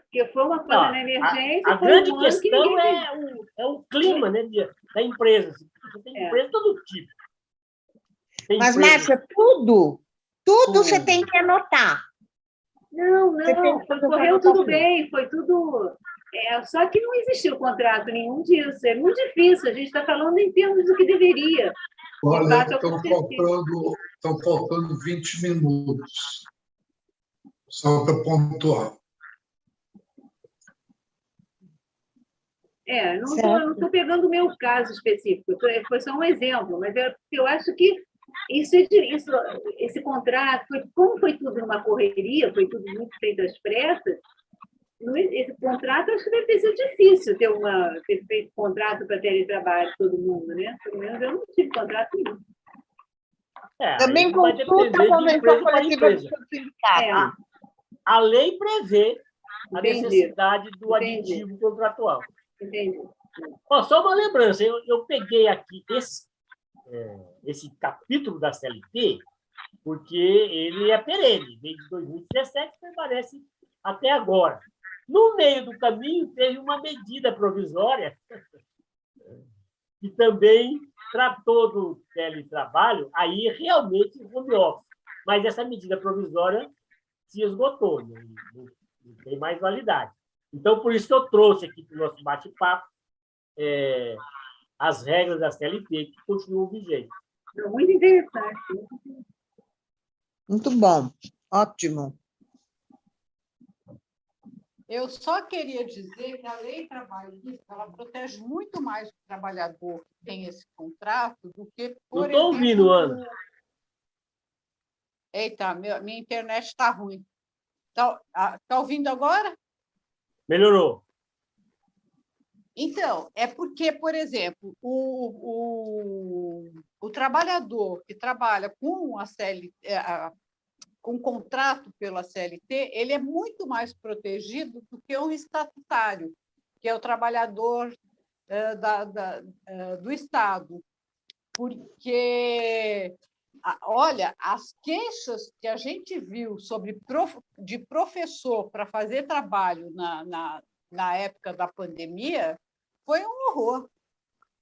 Speaker 6: Porque foi uma coisa na emergência...
Speaker 5: A grande questão é o clima, né, da empresa. Você tem empresa de todo tipo.
Speaker 8: Mas, Márcia, tudo você tem que anotar.
Speaker 6: Não, correu tudo bem, foi tudo... só que não existiu contrato nenhum disso, é muito difícil, a gente está falando em termos do que deveria.
Speaker 4: Olha, estão faltando 20 minutos, só para pontuar.
Speaker 6: Não estou pegando o meu caso específico, foi só um exemplo, mas eu acho que esse contrato, como foi tudo numa correria, foi tudo muito feito às pressas, esse contrato acho que deve ter sido difícil ter feito contrato para teletrabalho todo mundo, né? Pelo menos eu não tive contrato nenhum.
Speaker 8: Também consulta a convenção coletiva do sindicato.
Speaker 5: A lei prevê a necessidade do aditivo contratual.
Speaker 6: Entendi.
Speaker 5: Só uma lembrança, eu peguei aqui esse capítulo da CLT, porque ele é perene, desde 2017 permanece até agora. No meio do caminho, teve uma medida provisória que também tratou do teletrabalho, aí realmente home office. Mas essa medida provisória se esgotou, não tem mais validade. Então, por isso que eu trouxe aqui para o nosso bate-papo as regras da CLT que continuam vigentes.
Speaker 6: Muito interessante.
Speaker 8: Muito bom, ótimo.
Speaker 1: Eu só queria dizer que a lei trabalhista ela protege muito mais o trabalhador que tem esse contrato do que, por exemplo...
Speaker 5: Não estou ouvindo, Ana.
Speaker 1: Eita, minha internet está ruim. Está ouvindo agora?
Speaker 5: Melhorou.
Speaker 1: Então, é porque, por exemplo, o trabalhador que trabalha com a CLT, com contrato pela CLT, ele é muito mais protegido do que um estatutário, que é o trabalhador do Estado. Porque, olha, as queixas que a gente viu de professor para fazer trabalho na época da pandemia foi um horror.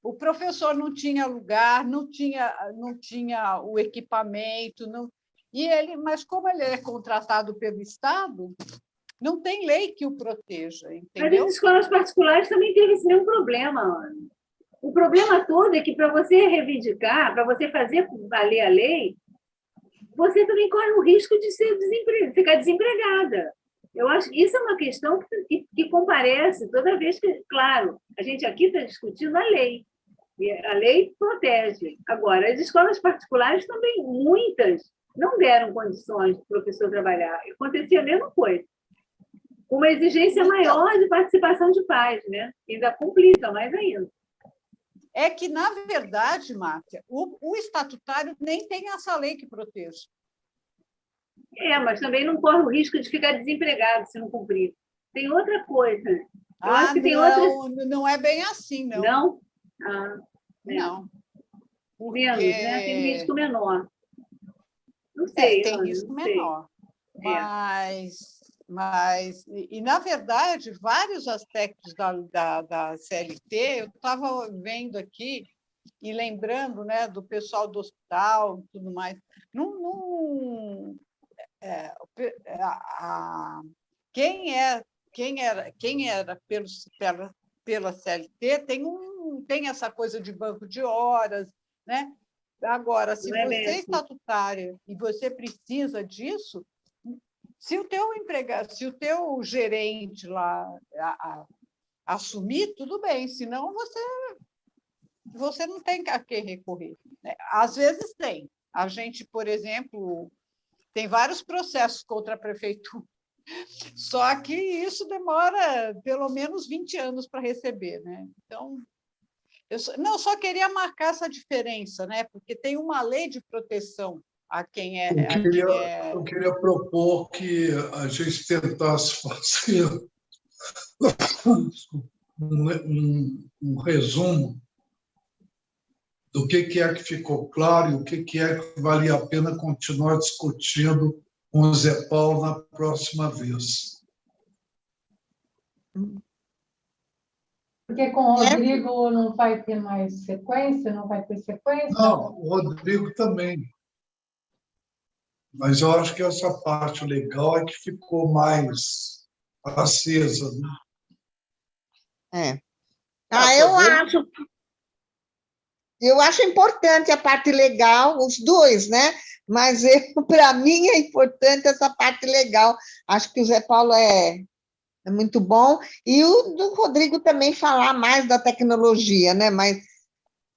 Speaker 1: O professor não tinha lugar, não tinha o equipamento, mas como ele é contratado pelo Estado, não tem lei que o proteja, entendeu?
Speaker 6: Mas as escolas particulares também teve esse mesmo problema, Ana. O problema todo é que, para você reivindicar, para você fazer valer a lei, você também corre o risco de ficar desempregada. Eu acho que isso é uma questão que comparece toda vez que, claro, a gente aqui está discutindo a lei. E a lei protege. Agora, as escolas particulares também, muitas, não deram condições do professor trabalhar. Acontecia a mesma coisa. Uma exigência maior de participação de pais, né? Ainda complica mais ainda.
Speaker 1: É que, na verdade, Márcia, o estatutário nem tem essa lei que protege.
Speaker 6: Mas também não corre o risco de ficar desempregado se não cumprir. Tem outra coisa. Eu acho que tem
Speaker 1: não é bem assim, não.
Speaker 6: Não?
Speaker 1: Não.
Speaker 6: Porque... Menos, né? Tem risco menor. Não sei.
Speaker 1: Tem risco menor. Mas, na verdade, vários aspectos da CLT, eu estava vendo aqui e lembrando, né, do pessoal do hospital e tudo mais. Quem era pela CLT tem essa coisa de banco de horas, né? Agora, se você é estatutária e você precisa disso, se o teu gerente lá assumir, tudo bem, senão você não tem a quem recorrer, né? Às vezes tem. A gente, por exemplo, tem vários processos contra a prefeitura, só que isso demora pelo menos 20 anos para receber, né? Então, eu só queria marcar essa diferença, né? Porque tem uma lei de proteção a quem é...
Speaker 4: Eu queria propor que a gente tentasse fazer um resumo do que é que ficou claro e o que é que valia a pena continuar discutindo com o Zé Paulo na próxima vez.
Speaker 2: Porque com o Rodrigo não vai ter mais sequência? Não vai ter sequência?
Speaker 4: Não, o Rodrigo também. Mas eu acho que essa parte legal é que ficou mais acesa.
Speaker 8: Né? Eu acho importante a parte legal, os dois, né? Mas para mim é importante essa parte legal. Acho que o Zé Paulo é muito bom. E o do Rodrigo também falar mais da tecnologia, né? Mas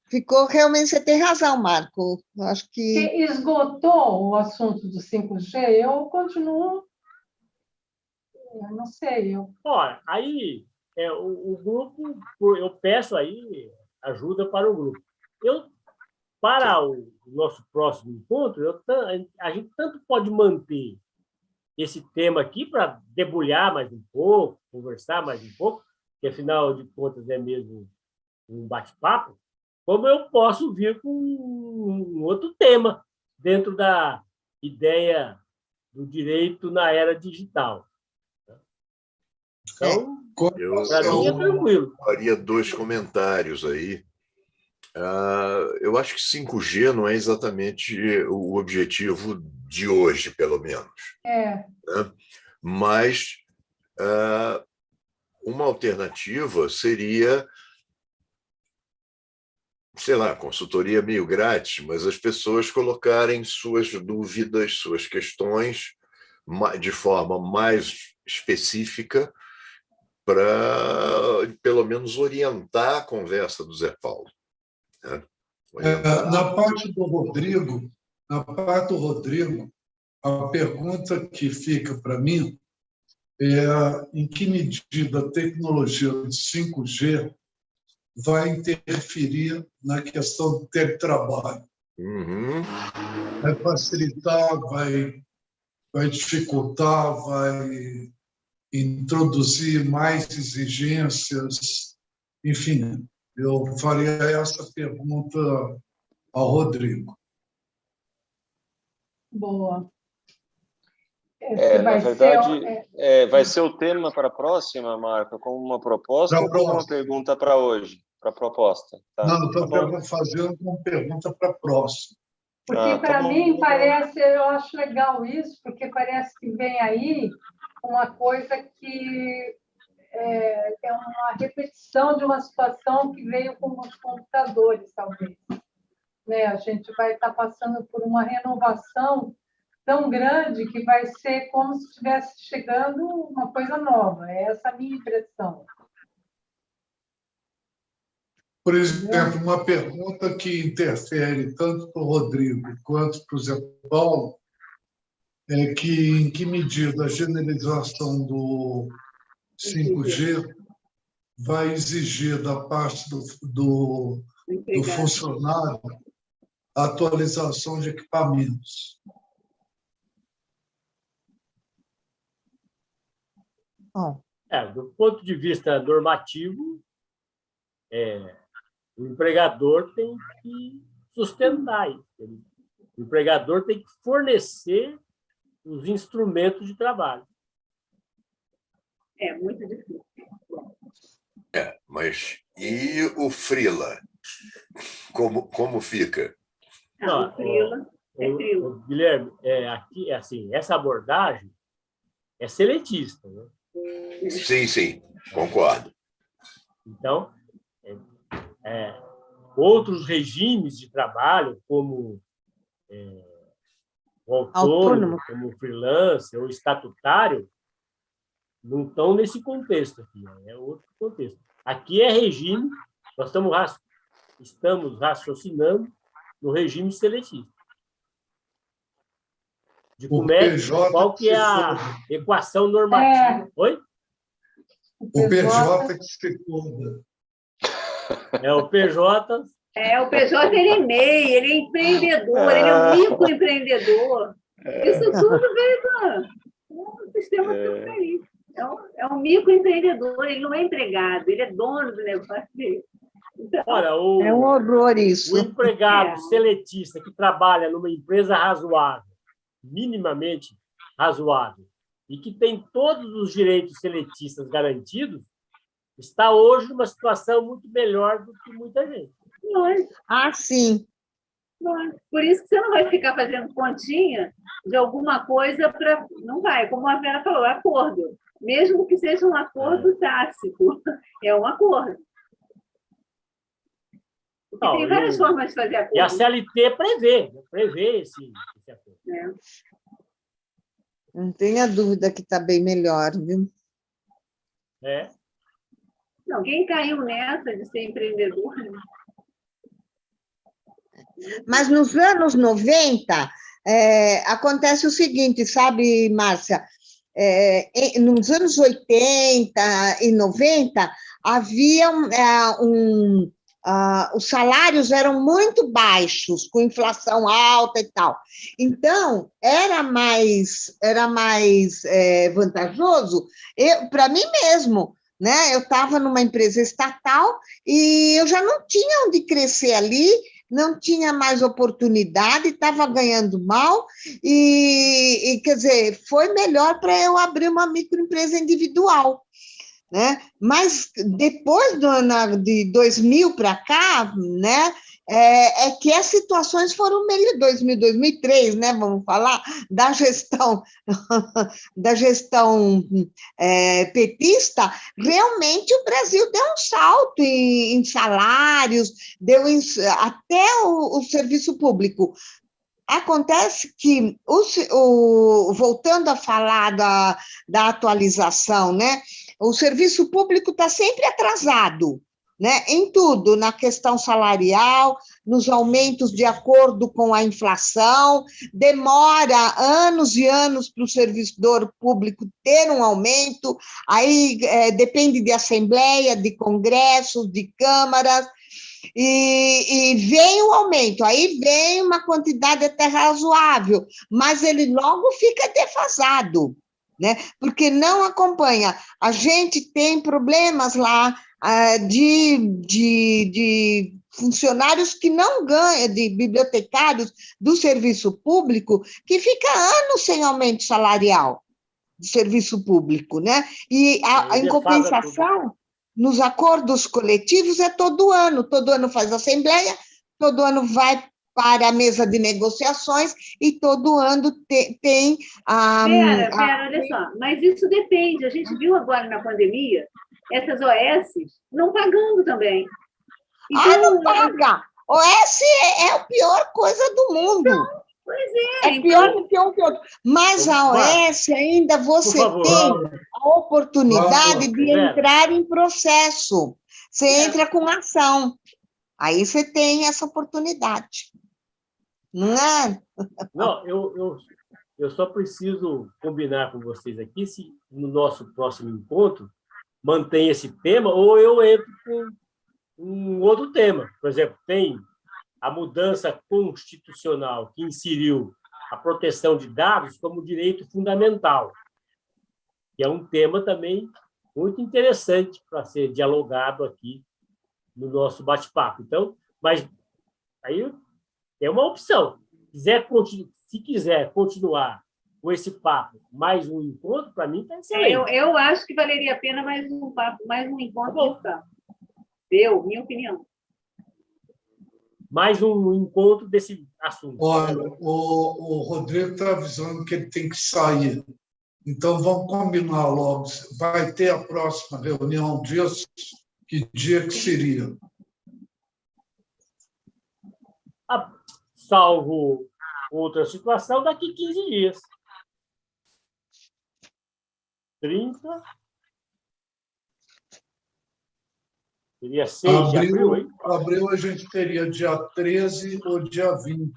Speaker 8: ficou realmente, você tem razão, Marco. Eu acho que...
Speaker 2: Esgotou o assunto do 5G? Eu continuo... Eu não sei.
Speaker 5: Olha, aí o grupo, eu peço aí ajuda para o grupo. Para o nosso próximo encontro, a gente tanto pode manter esse tema aqui para debulhar mais um pouco, conversar mais um pouco, que afinal de contas é mesmo um bate-papo, como eu posso vir com um outro tema dentro da ideia do direito na era digital. Então, para mim é tranquilo.
Speaker 7: Eu faria 2 comentários aí. Eu acho que 5G não é exatamente o objetivo de hoje, pelo menos. Né? Mas uma alternativa seria sei lá, consultoria meio grátis, mas as pessoas colocarem suas dúvidas, suas questões de forma mais específica para, pelo menos, orientar a conversa do Zé Paulo. Né?
Speaker 4: Na parte do Rodrigo, a pergunta que fica para mim é em que medida a tecnologia de 5G vai interferir na questão do teletrabalho. Vai facilitar, vai dificultar, vai introduzir mais exigências, enfim, eu faria essa pergunta ao Rodrigo.
Speaker 2: Boa.
Speaker 3: Na verdade, vai ser o tema para a próxima, Marco, como uma proposta ou como uma pergunta para hoje, para a proposta? Tá.
Speaker 4: Não, estou fazendo uma pergunta para a próxima.
Speaker 2: Porque, para mim, parece, eu acho legal isso, porque parece que vem aí uma coisa que é uma repetição de uma situação que veio com os computadores, talvez. Né? A gente vai estar passando por uma renovação tão grande que vai ser como se estivesse chegando uma coisa nova. É essa a minha impressão.
Speaker 4: Por exemplo, uma pergunta que interfere tanto para o Rodrigo quanto para o Zé Paulo é que, em que medida a generalização do 5G vai exigir da parte do funcionário a atualização de equipamentos.
Speaker 5: Do ponto de vista normativo, o empregador tem que sustentar isso. O empregador tem que fornecer os instrumentos de trabalho.
Speaker 6: É muito difícil.
Speaker 7: Mas e o freela? Como fica?
Speaker 6: O freela
Speaker 5: Guilherme, aqui, assim, essa abordagem é seletista, né?
Speaker 7: Sim, concordo.
Speaker 5: Então, outros regimes de trabalho, como o autônomo, como o freelancer ou estatutário, não estão nesse contexto aqui, né? É outro contexto. Aqui é regime, nós estamos raciocinando no regime seletista. De qual que é a equação normativa? Oi?
Speaker 4: O PJ que se cuida.
Speaker 5: O PJ...
Speaker 6: O PJ ele é MEI, ele é empreendedor, ele é um microempreendedor. Isso tudo veio do sistema capitalista. É um microempreendedor, ele não é empregado, ele é dono do negócio dele. Então,
Speaker 5: olha,
Speaker 8: é um horror isso.
Speaker 5: O empregado seletista que trabalha numa empresa razoável, minimamente razoável, e que tem todos os direitos seletistas garantidos, está hoje numa situação muito melhor do que muita gente.
Speaker 8: Sim.
Speaker 6: Por isso que você não vai ficar fazendo continha de alguma coisa para... Não vai, como a Vera falou, acordo. Mesmo que seja um acordo tácito, é um acordo. Tem várias formas de fazer acordo.
Speaker 5: E a CLT prevê esse acordo.
Speaker 8: Não tenha dúvida que está bem melhor, viu?
Speaker 6: Não, quem caiu nessa de ser empreendedor? Né?
Speaker 8: Mas nos anos 90, acontece o seguinte, sabe, Márcia? Nos anos 80 e 90, havia os salários eram muito baixos, com inflação alta e tal. Então, era mais vantajoso para mim mesmo. Né? Eu estava numa empresa estatal e eu já não tinha onde crescer ali, não tinha mais oportunidade, estava ganhando mal e, quer dizer, foi melhor para eu abrir uma microempresa individual. Né? Mas depois de 2000 para cá, né, é que as situações foram meio 2000, 2003, né? Vamos falar da gestão petista. Realmente o Brasil deu um salto em salários, até o serviço público. Acontece que, voltando a falar da atualização, né? O serviço público está sempre atrasado, né, em tudo, na questão salarial, nos aumentos de acordo com a inflação, demora anos e anos para o servidor público ter um aumento, aí depende de assembleia, de congressos, de câmaras, e vem o aumento, aí vem uma quantidade até razoável, mas ele logo fica defasado, né, porque não acompanha. A gente tem problemas lá, de funcionários que não ganham, de bibliotecários do serviço público, que fica anos sem aumento salarial do serviço público, né? E em compensação, nos acordos coletivos é todo ano faz assembleia, todo ano vai para a mesa de negociações e todo ano tem...
Speaker 6: Pera, olha só, mas isso depende, a gente viu agora na pandemia essas OS não pagando também.
Speaker 8: Então, não paga! OS é a pior coisa do mundo. Então,
Speaker 6: pois
Speaker 8: é pior do que um que outro. Mas a OS ainda você tem a oportunidade de entrar em processo. Você entra com ação. Aí você tem essa oportunidade. Não é?
Speaker 5: Não, eu só preciso combinar com vocês aqui se no nosso próximo encontro mantém esse tema ou eu entro com um outro tema. Por exemplo, tem a mudança constitucional que inseriu a proteção de dados como direito fundamental, que é um tema também muito interessante para ser dialogado aqui no nosso bate-papo. Então, mas aí é uma opção. Se quiser continuar com esse papo, mais um encontro, para mim está excelente.
Speaker 6: Eu acho que valeria a pena mais um papo, mais um encontro. Minha opinião.
Speaker 5: Mais um encontro desse assunto.
Speaker 4: Olha, o Rodrigo está avisando que ele tem que sair. Então, vamos combinar logo. Vai ter a próxima reunião disso? Que dia que seria?
Speaker 5: Salvo outra situação, daqui 15 dias. 30. Seria 6 de abril, hein?
Speaker 4: Abril a gente teria dia 13 ou dia 20.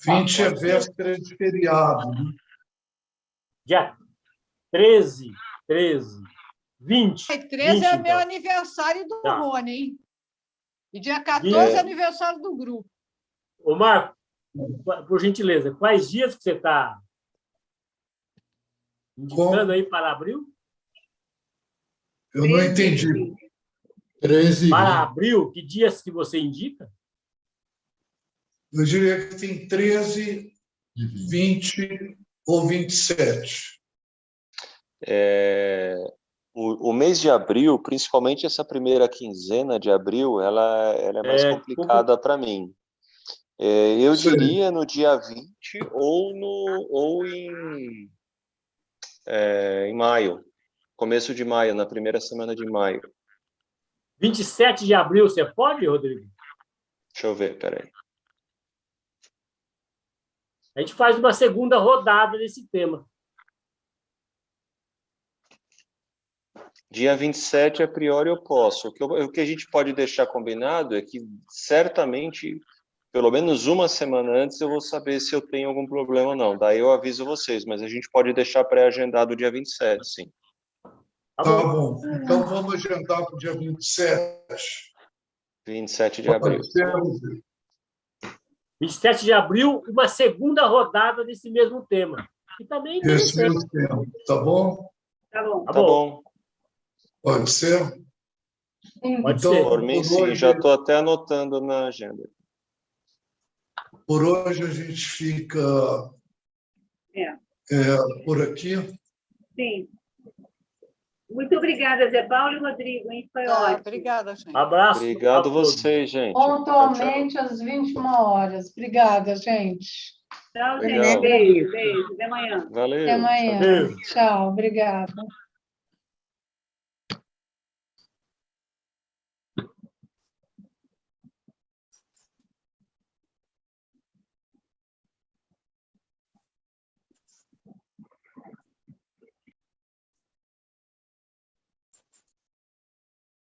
Speaker 4: 20 é véspera de feriado. Né?
Speaker 5: Dia 13, 20.
Speaker 1: 13 é meu aniversário do Rony, hein? E dia 14 é aniversário do grupo.
Speaker 5: Ô, Marco, por gentileza, quais dias que você está indicando aí para abril?
Speaker 4: Eu não entendi.
Speaker 9: 13.
Speaker 5: Para abril, que dias que você indica?
Speaker 4: Eu diria que tem 13, 20 ou 27.
Speaker 3: O mês de abril, principalmente essa primeira quinzena de abril, ela é mais complicada para mim. Eu diria no dia 20 ou em maio. Começo de maio, na primeira semana de maio.
Speaker 5: 27 de abril, você pode, Rodrigo?
Speaker 3: Deixa eu ver, peraí.
Speaker 5: A gente faz uma segunda rodada desse tema.
Speaker 3: Dia 27, a priori, eu posso. O que a gente pode deixar combinado é que, certamente, pelo menos uma semana antes, eu vou saber se eu tenho algum problema ou não. Daí eu aviso vocês, mas a gente pode deixar pré-agendado o dia 27, sim.
Speaker 4: Tá bom. Então, vamos agendar para o dia 27.
Speaker 3: 27 de abril.
Speaker 5: 27 de abril, uma segunda rodada desse mesmo tema. E também
Speaker 4: esse mesmo tema. Tá bom?
Speaker 6: Tá bom.
Speaker 3: Tá bom.
Speaker 4: Pode ser?
Speaker 5: Pode
Speaker 3: então,
Speaker 5: ser.
Speaker 3: Por mim, sim. Já estou até anotando na agenda.
Speaker 4: Por hoje, a gente fica por aqui.
Speaker 6: Sim. Muito obrigada, Zé Paulo e Rodrigo, hein? Foi ótimo.
Speaker 1: Obrigada, gente.
Speaker 5: Abraço.
Speaker 3: Obrigado a vocês, gente.
Speaker 2: Pontualmente às 21h. Obrigada, gente.
Speaker 6: Tchau, gente. Beijo. Até amanhã.
Speaker 3: Valeu.
Speaker 2: Até amanhã. Tchau. Obrigada.